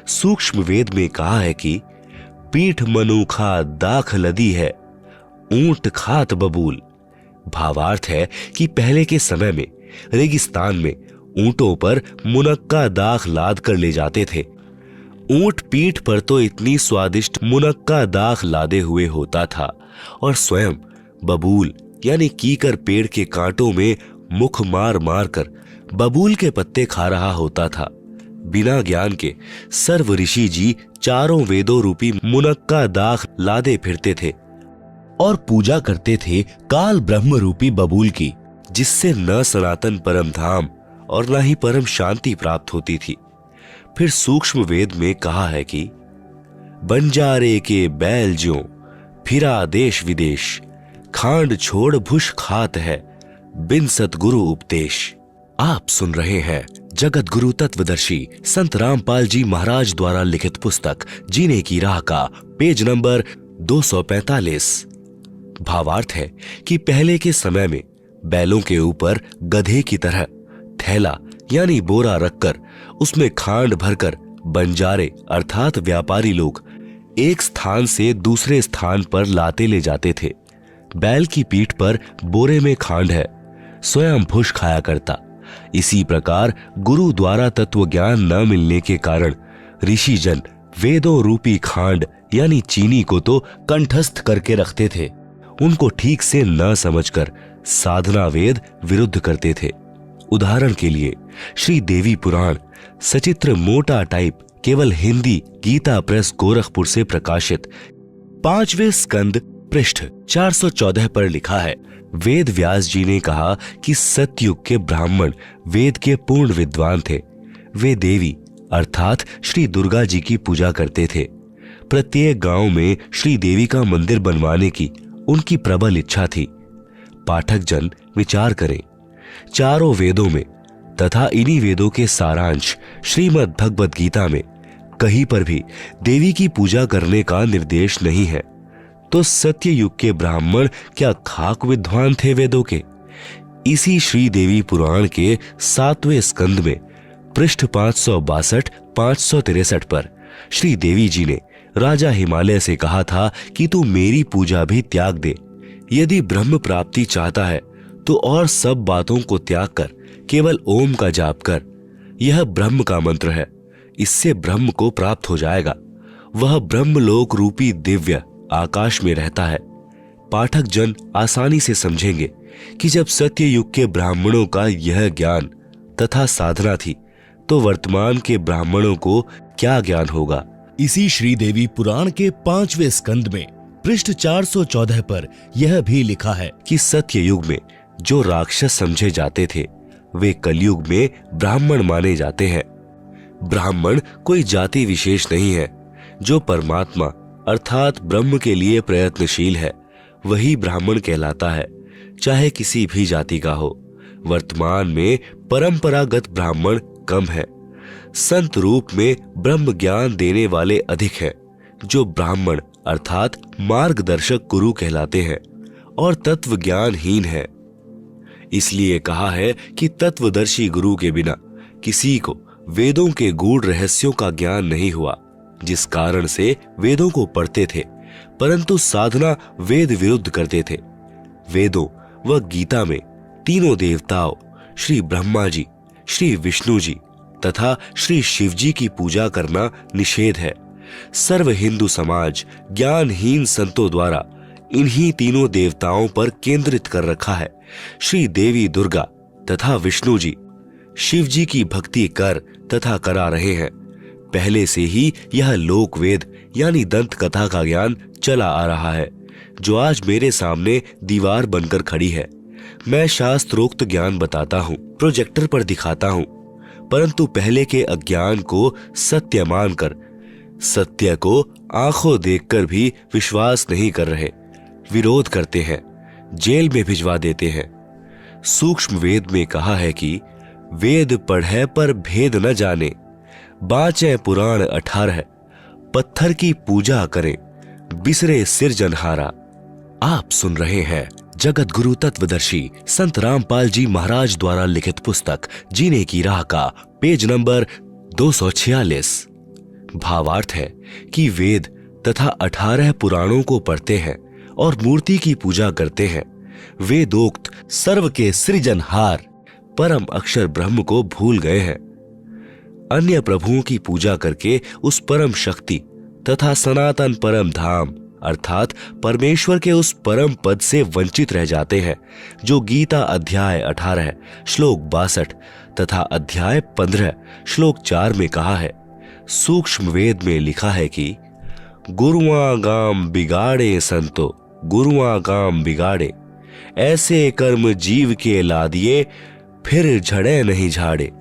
सूक्ष्म वेद में कहा है कि पीठ मनुखा दाख लदी है, ऊंट खात बबूल। भावार्थ है कि पहले के समय में रेगिस्तान में ऊंटों पर मुनक्का दाख लाद कर ले जाते थे। ऊंट पीठ पर तो इतनी स्वादिष्ट मुनक्का दाख लादे हुए होता था और स्वयं बबूल यानी कीकर पेड़ के कांटों में मुख मार मार कर बबूल के पत्ते खा रहा होता था। बिना ज्ञान के सर्व ऋषि जी चारों वेदों रूपी मुनक्का दाख लादे फिरते थे और पूजा करते थे काल ब्रह्म रूपी बबूल की, जिससे न सनातन परम धाम और न ही परम शांति प्राप्त होती थी। फिर सूक्ष्म वेद में कहा है कि बंजारे के बैल ज्यों फिरा देश विदेश, खांड छोड़ भुष खात है बिन सतगुरु उपदेश। आप सुन रहे हैं जगत गुरु तत्वदर्शी संत रामपाल जी महाराज द्वारा लिखित पुस्तक जीने की राह का पेज नंबर 245। भावार्थ है कि पहले के समय में बैलों के ऊपर गधे की तरह थैला यानी बोरा रखकर उसमें खांड भरकर बंजारे अर्थात व्यापारी लोग एक स्थान से दूसरे स्थान पर लाते ले जाते थे। बैल की पीठ पर बोरे में खांड है, स्वयं भुष खाया करता। इसी प्रकार गुरु द्वारा तत्व ज्ञान न मिलने के कारण ऋषि जन वेदों रूपी खांड यानी चीनी को तो कंठस्थ करके रखते थे, उनको ठीक से न समझकर साधना वेद विरुद्ध करते थे। उदाहरण के लिए श्री देवी पुराण सचित्र मोटा टाइप केवल हिंदी गीता प्रेस गोरखपुर से प्रकाशित 5वें स्कंद पृष्ठ 414 पर लिखा है, वेद व्यास जी ने कहा कि सतयुग के ब्राह्मण वेद के पूर्ण विद्वान थे। वे देवी अर्थात श्री दुर्गा जी की पूजा करते थे। प्रत्येक गांव में श्री देवी का मंदिर बनवाने की उनकी प्रबल इच्छा थी। पाठक जन विचार करें, चारों वेदों में तथा इन्हीं वेदों के सारांश श्रीमद् भगवद गीता में कहीं पर भी देवी की पूजा करने का निर्देश नहीं है। तो सत्य युग के ब्राह्मण क्या खाक विद्वान थे वेदों के? इसी श्रीदेवी पुराण के 7वें स्कंद में पृष्ठ 562-563 पर श्री देवी जी ने राजा हिमालय से कहा था कि तू मेरी पूजा भी त्याग दे। यदि ब्रह्म प्राप्ति चाहता है तो और सब बातों को त्याग कर केवल ओम का जाप कर। यह ब्रह्म का मंत्र है, इससे ब्रह्म को प्राप्त हो जाएगा। वह ब्रह्मलोक रूपी दिव्य आकाश में रहता है। पाठक जन आसानी से समझेंगे कि जब सत्य युग के ब्राह्मणों का यह ज्ञान तथा साधना थी तो वर्तमान के ब्राह्मणों को क्या ज्ञान होगा। इसी श्रीदेवी पुराण के 5वें स्कंद में पृष्ठ 414 पर यह भी लिखा है कि सत्य युग में जो राक्षस समझे जाते थे वे कलयुग में ब्राह्मण माने जाते हैं। ब्राह्मण कोई जाति विशेष नहीं है। जो परमात्मा अर्थात ब्रह्म के लिए प्रयत्नशील है वही ब्राह्मण कहलाता है, चाहे किसी भी जाति का हो। वर्तमान में परंपरागत ब्राह्मण कम है। संत रूप में ब्रह्म ज्ञान देने वाले अधिक हैं, जो ब्राह्मण अर्थात मार्गदर्शक गुरु कहलाते हैं और तत्व ज्ञानहीन है। इसलिए कहा है कि तत्वदर्शी गुरु के बिना किसी को वेदों के गूढ़ रहस्यों का ज्ञान नहीं हुआ, जिस कारण से वेदों को पढ़ते थे परंतु साधना वेद विरुद्ध करते थे। वेदों व गीता में तीनों देवताओं श्री ब्रह्मा जी, श्री विष्णु जी तथा श्री शिव जी की पूजा करना निषेध है। सर्व हिंदू समाज ज्ञानहीन संतों द्वारा इन्हीं तीनों देवताओं पर केंद्रित कर रखा है। श्री देवी दुर्गा तथा विष्णु जी शिव जी की भक्ति कर तथा करा रहे हैं। पहले से ही यह लोक वेद यानी दंत कथा का ज्ञान चला आ रहा है, जो आज मेरे सामने दीवार बनकर खड़ी है। मैं शास्त्रोक्त ज्ञान बताता हूँ, प्रोजेक्टर पर दिखाता हूँ, परंतु पहले के अज्ञान को सत्य मानकर सत्य को आंखों देखकर भी विश्वास नहीं कर रहे, विरोध करते हैं, जेल में भिजवा देते हैं। सूक्ष्म वेद में कहा है कि वेद पढ़े पर भेद न जाने, बाँचे पुराण 18, पत्थर की पूजा करें बिसरे सिरजनहारा। आप सुन रहे हैं जगत गुरु तत्वदर्शी संत रामपाल जी महाराज द्वारा लिखित पुस्तक जीने की राह का पेज नंबर 246। भावार्थ है कि वेद तथा 18 पुराणों को पढ़ते हैं और मूर्ति की पूजा करते हैं। वेदोक्त सर्व के सृजनहार परम अक्षर ब्रह्म को भूल गए हैं। अन्य प्रभुओं की पूजा करके उस परम शक्ति तथा सनातन परम धाम अर्थात परमेश्वर के उस परम पद से वंचित रह जाते हैं, जो गीता अध्याय 18 श्लोक 62 तथा अध्याय 15 श्लोक 4 में कहा है। सूक्ष्म वेद में लिखा है कि गुरुआ गाम बिगाड़े संतो गुरुआ गाम बिगाड़े, ऐसे कर्म जीव के ला दिए फिर झड़े नहीं झाड़े।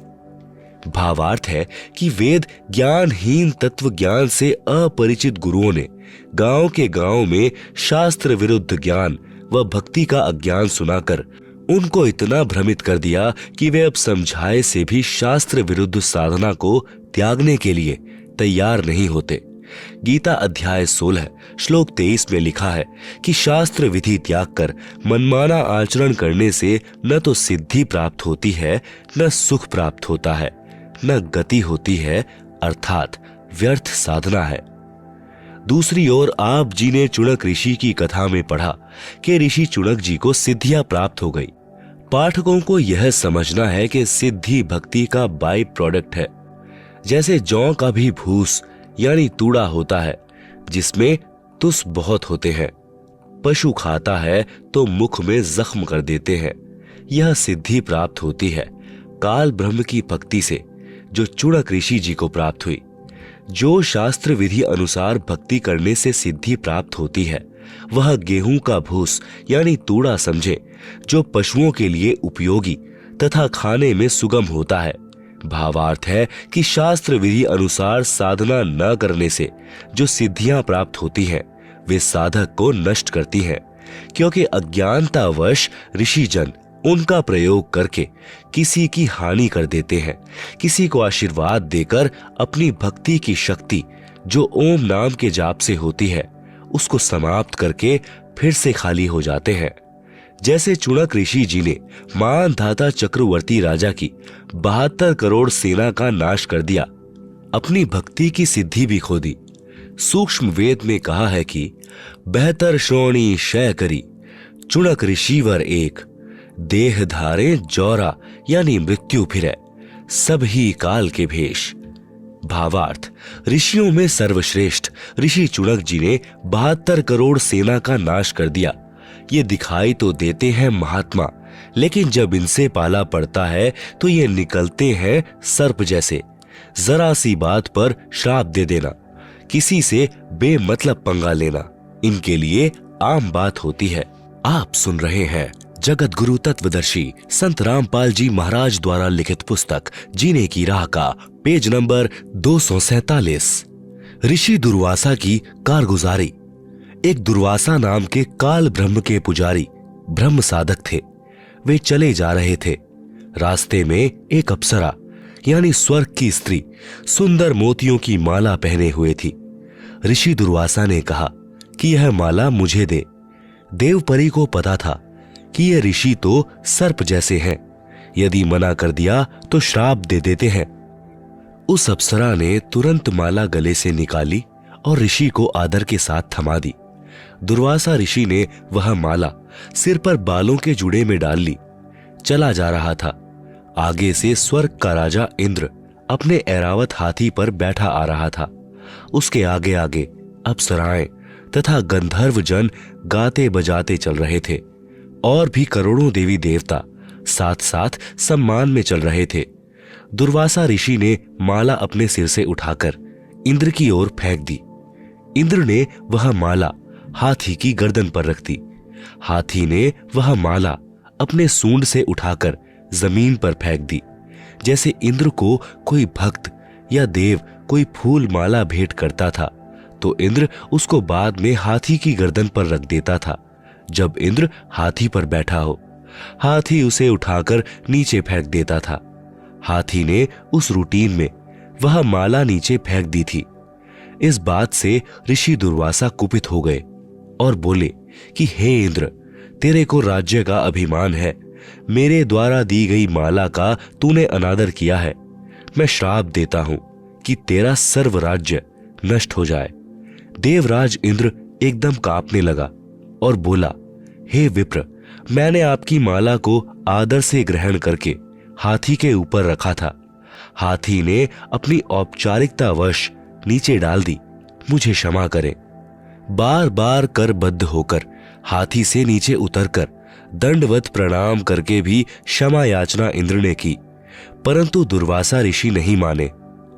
भावार्थ है कि वेद ज्ञानहीन तत्व ज्ञान से अपरिचित गुरुओं ने गांव के गांव में शास्त्र विरुद्ध ज्ञान व भक्ति का अज्ञान सुनाकर उनको इतना भ्रमित कर दिया कि वे अब समझाए से भी शास्त्र विरुद्ध साधना को त्यागने के लिए तैयार नहीं होते। गीता अध्याय 16 श्लोक 23 में लिखा है कि शास्त्र विधि त्याग कर मनमाना आचरण करने से न तो सिद्धि प्राप्त होती है, न सुख प्राप्त होता है, न गति होती है, अर्थात व्यर्थ साधना है। दूसरी ओर आप जी ने चुणक ऋषि की कथा में पढ़ा कि ऋषि चुणक जी को सिद्धियां प्राप्त हो गई। पाठकों को यह समझना है कि सिद्धि भक्ति का बाई प्रोडक्ट है। जैसे जौ का भी भूस यानी तूड़ा होता है जिसमें तुस बहुत होते हैं, पशु खाता है तो मुख में जख्म कर देते हैं। यह सिद्धि प्राप्त होती है काल ब्रह्म की भक्ति से, जो चुणक ऋषि जी को प्राप्त हुई। जो शास्त्र विधि अनुसार भक्ति करने से सिद्धि प्राप्त होती है वह गेहूं का भूस यानी तूड़ा समझे, जो पशुओं के लिए उपयोगी तथा खाने में सुगम होता है। भावार्थ है कि शास्त्र विधि अनुसार साधना न करने से जो सिद्धियां प्राप्त होती हैं वे साधक को नष्ट करती हैं, क्योंकि अज्ञानतावश ऋषिजन उनका प्रयोग करके किसी की हानि कर देते हैं, किसी को आशीर्वाद देकर अपनी भक्ति की शक्ति जो ओम नाम के जाप से होती है उसको समाप्त करके फिर से खाली हो जाते हैं। जैसे चुणक ऋषि जी ने मानधाता चक्रवर्ती राजा की 72 करोड़ सेना का नाश कर दिया, अपनी भक्ति की सिद्धि भी खो दी। सूक्ष्म वेद में कहा है कि बेहतर श्रोणी शय करी, चुणक ऋषिवर एक, देह धारे जौरा यानी मृत्यु फिरे, सब ही काल के भेष। भावार्थ, ऋषियों में सर्वश्रेष्ठ ऋषि चुणक जी ने 72 करोड़ सेना का नाश कर दिया। ये दिखाई तो देते हैं महात्मा, लेकिन जब इनसे पाला पड़ता है तो ये निकलते हैं सर्प जैसे। जरा सी बात पर श्राप दे देना, किसी से बेमतलब पंगा लेना, इनके लिए आम बात होती है। आप सुन रहे हैं जगत गुरु तत्वदर्शी संत रामपाल जी महाराज द्वारा लिखित पुस्तक जीने की राह का पेज नंबर 247। ऋषि दुर्वासा की कारगुजारी। एक दुर्वासा नाम के काल ब्रह्म के पुजारी ब्रह्म साधक थे। वे चले जा रहे थे। रास्ते में एक अप्सरा यानी स्वर्ग की स्त्री सुंदर मोतियों की माला पहने हुए थी। ऋषि दुर्वासा ने कहा कि यह माला मुझे दे। देवपरी को पता था कि ये ऋषि तो सर्प जैसे हैं, यदि मना कर दिया तो श्राप दे देते हैं। उस अप्सरा ने तुरंत माला गले से निकाली और ऋषि को आदर के साथ थमा दी। दुर्वासा ऋषि ने वह माला सिर पर बालों के जुड़े में डाल ली। चला जा रहा था। आगे से स्वर्ग का राजा इंद्र अपने ऐरावत हाथी पर बैठा आ रहा था। उसके आगे आगे अप्सराएं तथा गंधर्व जन गाते बजाते चल रहे थे। और भी करोड़ों देवी देवता साथ साथ सम्मान में चल रहे थे। दुर्वासा ऋषि ने माला अपने सिर से उठाकर इंद्र की ओर फेंक दी। इंद्र ने वह माला हाथी की गर्दन पर रख दी। हाथी ने वह माला अपने सूंड से उठाकर जमीन पर फेंक दी। जैसे इंद्र को कोई भक्त या देव कोई फूल माला भेंट करता था तो इंद्र उसको बाद में हाथी की गर्दन पर रख देता था। जब इंद्र हाथी पर बैठा हो, हाथी उसे उठाकर नीचे फेंक देता था। हाथी ने उस रूटीन में वह माला नीचे फेंक दी थी। इस बात से ऋषि दुर्वासा कुपित हो गए और बोले कि हे इंद्र, तेरे को राज्य का अभिमान है, मेरे द्वारा दी गई माला का तूने अनादर किया है। मैं श्राप देता हूं कि तेरा सर्व राज्य नष्ट हो जाए। देवराज इंद्र एकदम कांपने लगा और बोला, हे विप्र, मैंने आपकी माला को आदर से ग्रहण करके हाथी के ऊपर रखा था। हाथी ने अपनी औपचारिकता वश नीचे डाल दी, मुझे क्षमा करें। बार बार करबद्ध होकर हाथी से नीचे उतरकर दंडवत प्रणाम करके भी क्षमा याचना इंद्र ने की, परंतु दुर्वासा ऋषि नहीं माने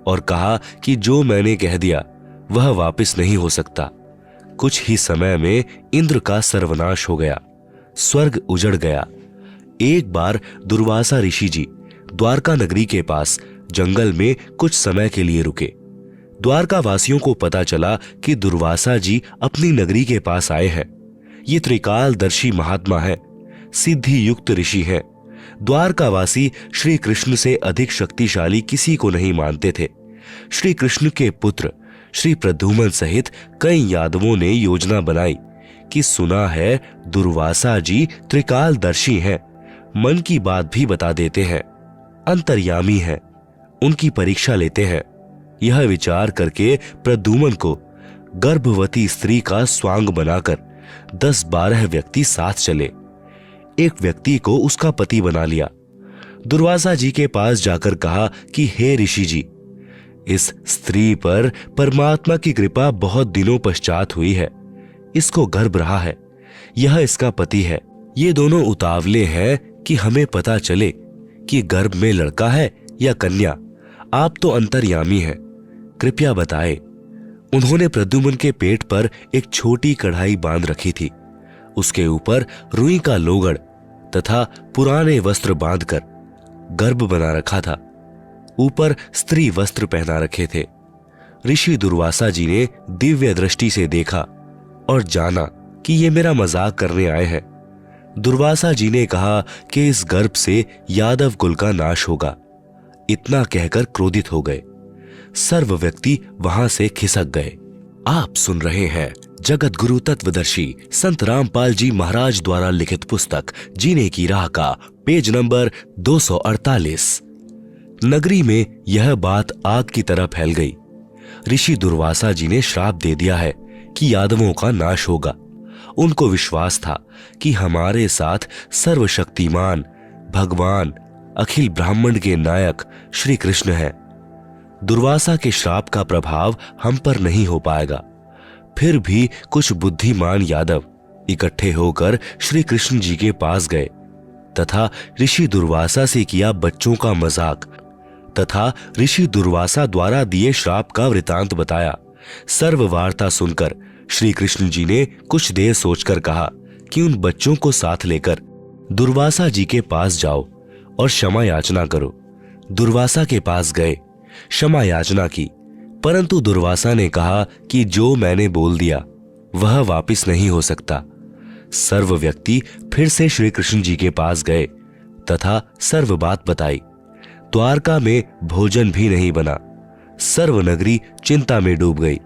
और कहा कि जो मैंने कह दिया वह वापस नहीं हो सकता। कुछ ही समय में इंद्र का सर्वनाश हो गया, स्वर्ग उजड़ गया। एक बार दुर्वासा ऋषि जी द्वारका नगरी के पास जंगल में कुछ समय के लिए रुके। द्वारका वासियों को पता चला कि दुर्वासा जी अपनी नगरी के पास आए हैं। ये त्रिकालदर्शी महात्मा है, सिद्धि युक्त ऋषि हैं। द्वारकावासी श्री कृष्ण से अधिक शक्तिशाली किसी को नहीं मानते थे। श्री कृष्ण के पुत्र श्री प्रद्युम्न सहित कई यादवों ने योजना बनाई कि सुना है दुर्वासा जी त्रिकालदर्शी हैं, मन की बात भी बता देते हैं, अंतर्यामी हैं, उनकी परीक्षा लेते हैं। यह विचार करके प्रद्युम्न को गर्भवती स्त्री का स्वांग बनाकर 10-12 व्यक्ति साथ चले। एक व्यक्ति को उसका पति बना लिया। दुर्वासा जी के पास जाकर कहा कि हे ऋषि जी, इस स्त्री पर परमात्मा की कृपा बहुत दिनों पश्चात हुई है। इसको गर्भ रहा है, यह इसका पति है। ये दोनों उतावले हैं कि हमें पता चले कि गर्भ में लड़का है या कन्या। आप तो अंतर्यामी हैं, कृपया बताएं। उन्होंने प्रद्युम्न के पेट पर एक छोटी कढ़ाई बांध रखी थी। उसके ऊपर रुई का लोगड़ तथा पुराने वस्त्र बांधकर गर्भ बना रखा था। ऊपर स्त्री वस्त्र पहना रखे थे। ऋषि दुर्वासा जी ने दिव्य दृष्टि से देखा और जाना कि ये मेरा मजाक करने आए हैं। दुर्वासा जी ने कहा कि इस गर्भ से यादव कुल का नाश होगा। इतना कहकर क्रोधित हो गए। सर्व व्यक्ति वहां से खिसक गए। आप सुन रहे हैं जगत गुरु तत्वदर्शी संत रामपाल जी महाराज द्वारा लिखित पुस्तक जीने की राह का पेज नंबर 248। नगरी में यह बात आग की तरह फैल गई। ऋषि दुर्वासा जी ने श्राप दे दिया है कि यादवों का नाश होगा। उनको विश्वास था कि हमारे साथ सर्वशक्तिमान भगवान अखिल ब्राह्मण के नायक श्री कृष्ण है। दुर्वासा के श्राप का प्रभाव हम पर नहीं हो पाएगा। फिर भी कुछ बुद्धिमान यादव इकट्ठे होकर श्री कृष्ण जी के पास गए तथा ऋषि दुर्वासा से किया बच्चों का मजाक तथा ऋषि दुर्वासा द्वारा दिए श्राप का वृतांत बताया। सर्व वार्ता सुनकर श्री कृष्ण जी ने कुछ देर सोचकर कहा कि उन बच्चों को साथ लेकर दुर्वासा जी के पास जाओ और क्षमा याचना करो। दुर्वासा के पास गए, क्षमा याचना की, परंतु दुर्वासा ने कहा कि जो मैंने बोल दिया वह वापस नहीं हो सकता। सर्व व्यक्ति फिर से श्री कृष्ण जी के पास गए तथा सर्व बात बताई। द्वारका में भोजन भी नहीं बना। सर्व नगरी चिंता में डूब गई।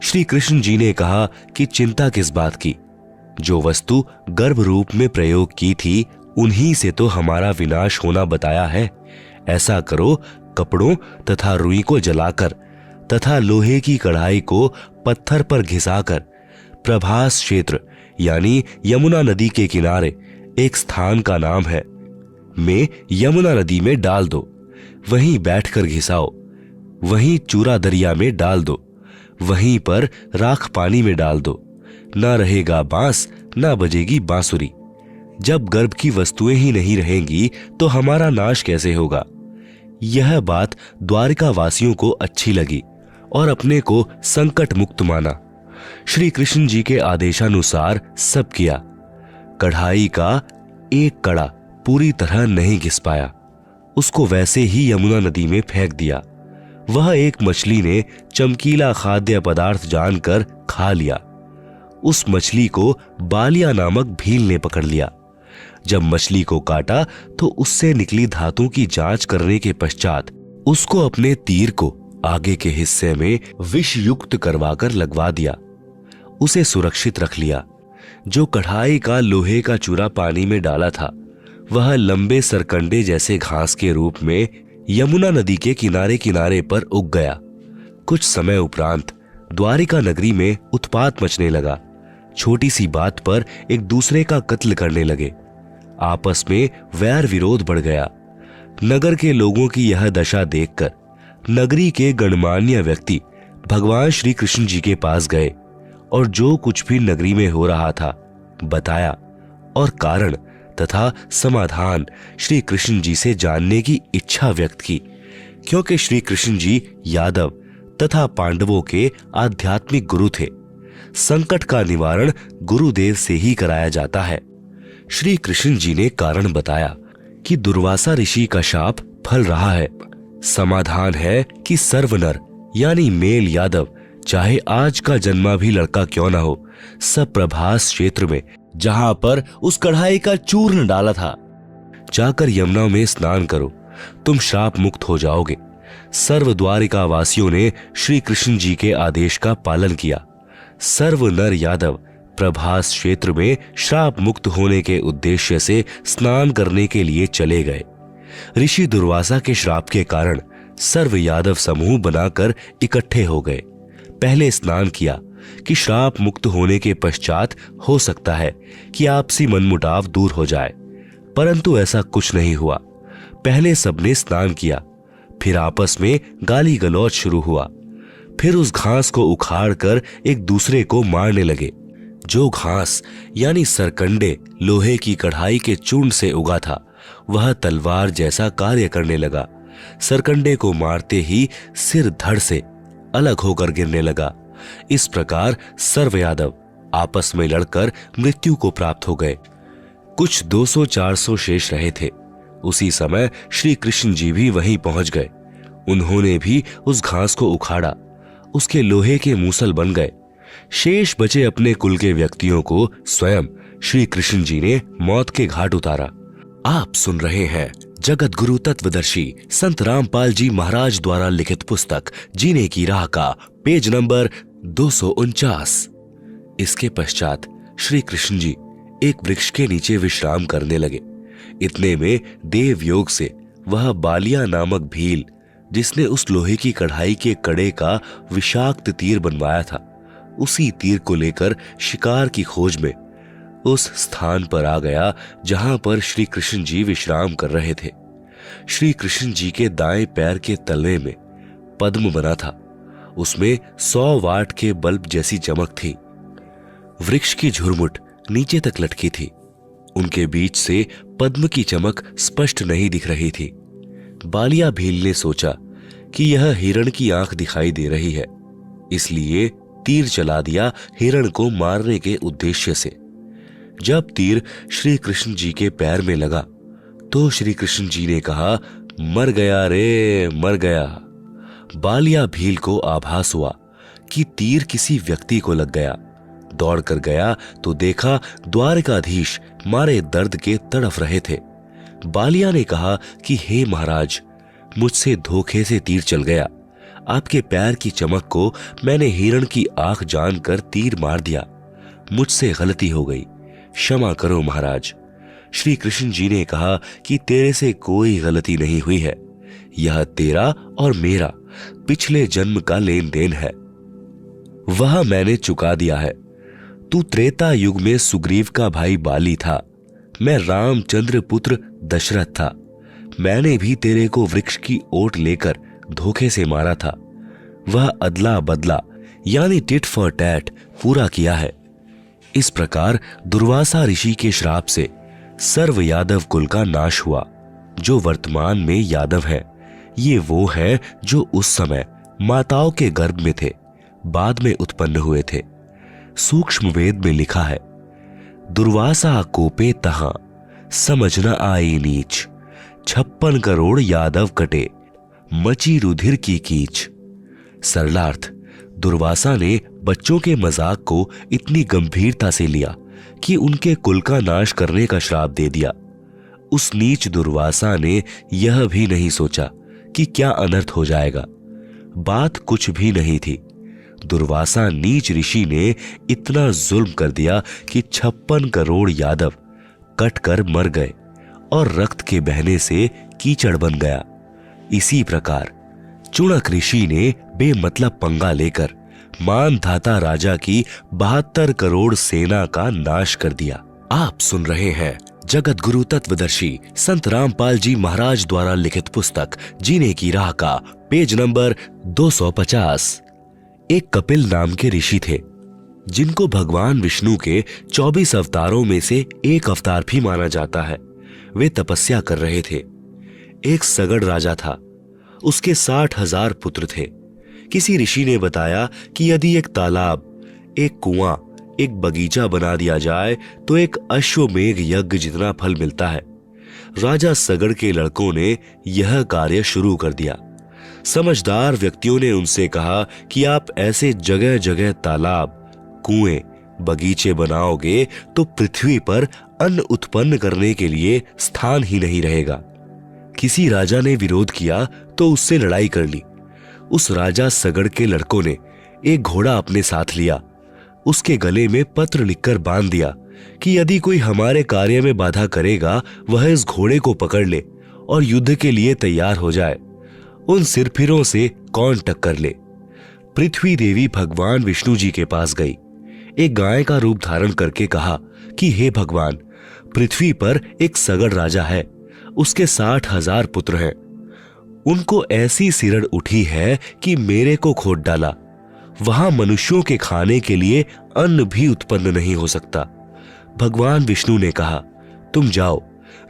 श्री कृष्ण जी ने कहा कि चिंता किस बात की, जो वस्तु गर्भ रूप में प्रयोग की थी उन्हीं से तो हमारा विनाश होना बताया है। ऐसा करो, कपड़ों तथा रुई को जलाकर तथा लोहे की कढ़ाई को पत्थर पर घिसाकर प्रभास क्षेत्र यानी यमुना नदी के किनारे एक स्थान का नाम है में यमुना नदी में डाल दो। वहीं बैठकर घिसाओ। वहीं चूरा दरिया में डाल दो। वहीं पर राख पानी में डाल दो। ना रहेगा बांस, ना बजेगी बांसुरी। जब गर्भ की वस्तुएं ही नहीं रहेंगी तो हमारा नाश कैसे होगा। यह बात द्वारिका वासियों को अच्छी लगी और अपने को संकट मुक्त माना। श्री कृष्ण जी के आदेशानुसार सब किया। कढ़ाई का एक कड़ा पूरी तरह नहीं घिस पाया। उसको वैसे ही यमुना नदी में फेंक दिया। वह एक मछली ने चमकीला खाद्य पदार्थ जानकर खा लिया। उस मछली को बालिया नामक भील ने पकड़ लिया। जब मछली को काटा तो उससे निकली धातु की जांच करने के पश्चात उसको अपने तीर को आगे के हिस्से में विष युक्त करवाकर लगवा दिया। उसे सुरक्षित रख लिया। जो कढ़ाई का लोहे का चूरा पानी में डाला था वह लंबे सरकंडे जैसे घास के रूप में यमुना नदी के किनारे किनारे पर उग गया। कुछ समय उपरांत द्वारिका नगरी में उत्पात मचने लगा। छोटी सी बात पर एक दूसरे का कत्ल करने लगे। आपस में वैर विरोध बढ़ गया। नगर के लोगों की यह दशा देखकर नगरी के गणमान्य व्यक्ति भगवान श्री कृष्ण जी के पास गए और जो कुछ भी नगरी में हो रहा था बताया और कारण तथा समाधान श्री कृष्ण जी से जानने की इच्छा व्यक्त की, क्योंकि श्री कृष्ण जी यादव तथा पांडवों के आध्यात्मिक गुरु थे। संकट का निवारण गुरुदेव से ही कराया जाता है। श्री कृष्ण जी ने कारण बताया कि दुर्वासा ऋषि का शाप फल रहा है। समाधान है कि सर्वनर यानी मेल यादव चाहे आज का जन्मा भी लड़का क्यों ना हो, सब प्रभास क्षेत्र में जहां पर उस कढ़ाई का चूर्ण डाला था जाकर यमुना में स्नान करो, तुम श्राप मुक्त हो जाओगे। सर्व द्वारिका वासियों ने श्री कृष्ण जी के आदेश का पालन किया। सर्व नर यादव प्रभास क्षेत्र में श्राप मुक्त होने के उद्देश्य से स्नान करने के लिए चले गए। ऋषि दुर्वासा के श्राप के कारण सर्व यादव समूह बनाकर इकट्ठे हो गए। पहले स्नान किया कि श्राप मुक्त होने के पश्चात हो सकता है कि आपसी मनमुटाव दूर हो जाए, परंतु ऐसा कुछ नहीं हुआ। पहले सबने स्नान किया, फिर आपस में गाली गलौज शुरू हुआ। फिर उस घास को उखाड़कर एक दूसरे को मारने लगे। जो घास यानी सरकंडे लोहे की कढ़ाई के चूर्ण से उगा था वह तलवार जैसा कार्य करने लगा। सरकंडे को मारते ही सिर धड़ से अलग होकर गिरने लगा। इस प्रकार सर्व यादव आपस में लड़कर मृत्यु को प्राप्त हो गए। कुछ 200-400 शेष रहे थे। उसी समय श्री कृष्ण जी भी वहीं पहुंच गए। उन्होंने भी उस घास को उखाड़ा, उसके लोहे के मूसल बन गए। शेष बचे अपने कुल के व्यक्तियों को स्वयं श्री कृष्ण जी ने मौत के घाट उतारा। आप सुन रहे हैं जगत गुरु तत्वदर्शी संत रामपाल जी महाराज द्वारा लिखित पुस्तक जीने की राह का पेज नंबर 249। इसके पश्चात श्री कृष्ण जी एक वृक्ष के नीचे विश्राम करने लगे। इतने में देव योग से वह बालिया नामक भील, जिसने उस लोहे की कढ़ाई के कड़े का विषाक्त तीर बनवाया था, उसी तीर को लेकर शिकार की खोज में उस स्थान पर आ गया जहां पर श्री कृष्ण जी विश्राम कर रहे थे। श्री कृष्ण जी के दाएं पैर के तलवे में पद्म बना था। उसमें 100 वाट के बल्ब जैसी चमक थी। वृक्ष की झुरमुट नीचे तक लटकी थी। उनके बीच से पद्म की चमक स्पष्ट नहीं दिख रही थी। बालिया भील ने सोचा कि यह हिरण की आंख दिखाई दे रही है, इसलिए तीर चला दिया हिरण को मारने के उद्देश्य से। जब तीर श्री कृष्ण जी के पैर में लगा तो श्री कृष्ण जी ने कहा, मर गया रे, मर गया। बालिया भील को आभास हुआ कि तीर किसी व्यक्ति को लग गया। दौड़ कर गया तो देखा द्वारकाधीश मारे दर्द के तड़फ रहे थे। बालिया ने कहा कि हे महाराज, मुझसे धोखे से तीर चल गया। आपके पैर की चमक को मैंने हिरण की आंख जानकर तीर मार दिया। मुझसे गलती हो गई, क्षमा करो महाराज। श्री कृष्ण जी ने कहा कि तेरे से कोई गलती नहीं हुई है। यह तेरा और मेरा पिछले जन्म का लेन देन है, वह मैंने चुका दिया है। तू त्रेता युग में सुग्रीव का भाई बाली था, मैं रामचंद्र पुत्र दशरथ था। मैंने भी तेरे को वृक्ष की ओट लेकर धोखे से मारा था। वह अदला बदला यानी टिट फॉर टैट पूरा किया है। इस प्रकार दुर्वासा ऋषि के श्राप से सर्व यादव कुल का नाश हुआ। जो वर्तमान में यादव है, ये वो है जो उस समय माताओं के गर्भ में थे, बाद में उत्पन्न हुए थे। सूक्ष्म वेद में लिखा है, दुर्वासा कोपे तहां समझ न आई नीच, 56 करोड़ यादव कटे मची रुधिर की कीच। सरलार्थ, दुर्वासा ने बच्चों के मजाक को इतनी गंभीरता से लिया कि उनके कुल का नाश करने का श्राप दे दिया। उस नीच दुर्वासा ने यह भी नहीं सोचा कि क्या अनर्थ हो जाएगा। बात कुछ भी नहीं थी। दुर्वासा नीच ऋषि ने इतना जुल्म कर दिया कि 56 करोड़ यादव कट कर मर गए और रक्त के बहने से कीचड़ बन गया। इसी प्रकार चुणक ऋषि ने बेमतलब पंगा लेकर मानधाता राजा की 72 करोड़ सेना का नाश कर दिया। आप सुन रहे हैं जगत गुरु तत्वदर्शी संत रामपाल जी महाराज द्वारा लिखित पुस्तक जीने की राह का पेज नंबर 250। एक कपिल नाम के ऋषि थे, जिनको भगवान विष्णु के 24 अवतारों में से एक अवतार भी माना जाता है। वे तपस्या कर रहे थे। एक सगड़ राजा था, उसके 60,000 पुत्र थे। किसी ऋषि ने बताया कि यदि एक तालाब, एक कुआं, एक बगीचा बना दिया जाए तो एक अश्वमेघ यज्ञ जितना फल मिलता है। राजा सगड़ के लड़कों ने यह कार्य शुरू कर दिया। समझदार व्यक्तियों ने उनसे कहा कि आप ऐसे जगह जगह तालाब, कुएं, बगीचे बनाओगे तो पृथ्वी पर अन्न उत्पन्न करने के लिए स्थान ही नहीं रहेगा। किसी राजा ने विरोध किया तो उससे लड़ाई कर ली। उस राजा सगड़ के लड़कों ने एक घोड़ा अपने साथ लिया। उसके गले में पत्र लिखकर बांध दिया कि यदि कोई हमारे कार्य में बाधा करेगा, वह इस घोड़े को पकड़ ले और युद्ध के लिए तैयार हो जाए। उन सिरफिरों से कौन टक्कर ले। पृथ्वी देवी भगवान विष्णु जी के पास गई। एक गाय का रूप धारण करके कहा कि हे भगवान, पृथ्वी पर एक सगड़ राजा है, उसके 60,000 पुत्र हैं। उनको ऐसी सिरड़ उठी है कि मेरे को खोद डाला। वहां मनुष्यों के खाने के लिए अन्न भी उत्पन्न नहीं हो सकता। भगवान विष्णु ने कहा, तुम जाओ,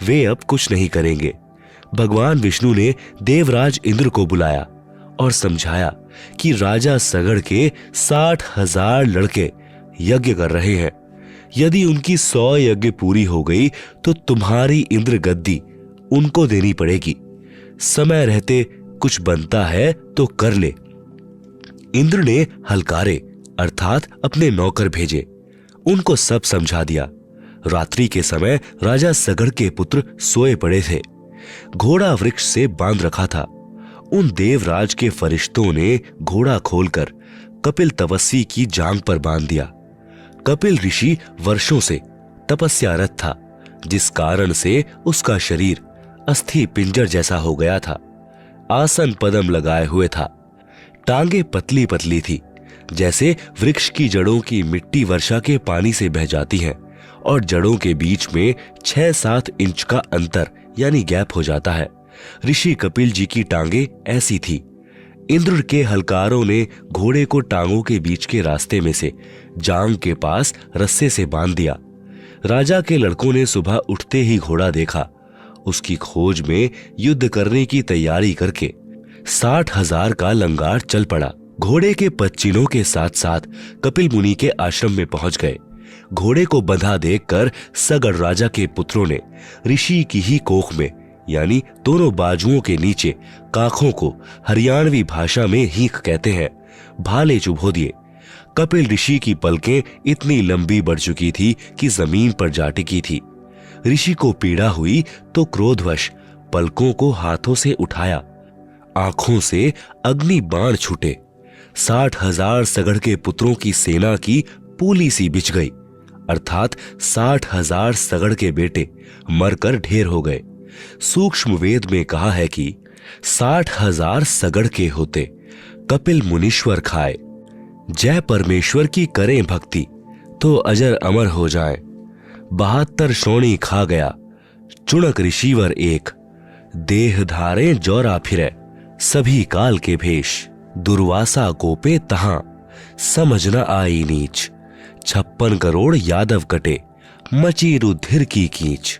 वे अब कुछ नहीं करेंगे। भगवान विष्णु ने देवराज इंद्र को बुलाया और समझाया कि राजा सगड़ के 60,000 लड़के यज्ञ कर रहे हैं। यदि उनकी 100 यज्ञ पूरी हो गई तो तुम्हारी इंद्र गद्दी उनको देनी पड़ेगी। समय रहते कुछ बनता है तो कर ले। इंद्र ने हलकारे अर्थात अपने नौकर भेजे, उनको सब समझा दिया। रात्रि के समय राजा सगड़ के पुत्र सोए पड़े थे। घोड़ा वृक्ष से बांध रखा था। उन देवराज के फरिश्तों ने घोड़ा खोलकर कपिल तपस्वी की जांग पर बांध दिया। कपिल ऋषि वर्षों से तपस्यारत था, जिस कारण से उसका शरीर अस्थि पिंजर जैसा हो गया था। आसन पदम लगाए हुए था। टांगे पतली पतली थी, जैसे वृक्ष की जड़ों की मिट्टी वर्षा के पानी से बह जाती है और जड़ों के बीच में 6-7 इंच का अंतर यानी गैप हो जाता है। ऋषि कपिल जी की टांगे ऐसी थी। इंद्र के हलकारों ने घोड़े को टांगों के बीच के रास्ते में से जांग के पास रस्से से बांध दिया। राजा के लड़कों ने सुबह उठते ही घोड़ा देखा। उसकी खोज में युद्ध करने की तैयारी करके 60,000 का लंगार चल पड़ा। घोड़े के पच्चीनों के साथ साथ कपिल मुनि के आश्रम में पहुंच गए। घोड़े को बंधा देखकर सगड़ राजा के पुत्रों ने ऋषि की ही कोख में यानी दोनों बाजुओं के नीचे काखों को हरियाणवी भाषा में हीख कहते हैं, भाले चुभो दिए। कपिल ऋषि की पलकें इतनी लंबी बढ़ चुकी थी कि जमीन पर जा टिकी थी। ऋषि को पीड़ा हुई तो क्रोधवश पलकों को हाथों से उठाया। आंखों से अग्नि बाण छूटे। 60,000 सगड़ के पुत्रों की सेना की पूली सी बिछ गई, अर्थात 60,000 सगड़ के बेटे मरकर ढेर हो गए। सूक्ष्म वेद में कहा है कि 60,000 सगड़ के होते कपिल मुनीश्वर खाए। जय परमेश्वर की करें भक्ति तो अजर अमर हो जाए। 72 श्रोणी खा गया चुणक ऋषिवर एक। देह धारे जौरा फिरे सभी काल के भेष। दुर्वासा कोपे तहां समझ न आई नीच। 56 करोड़ यादव कटे मची रुधिर की कीच।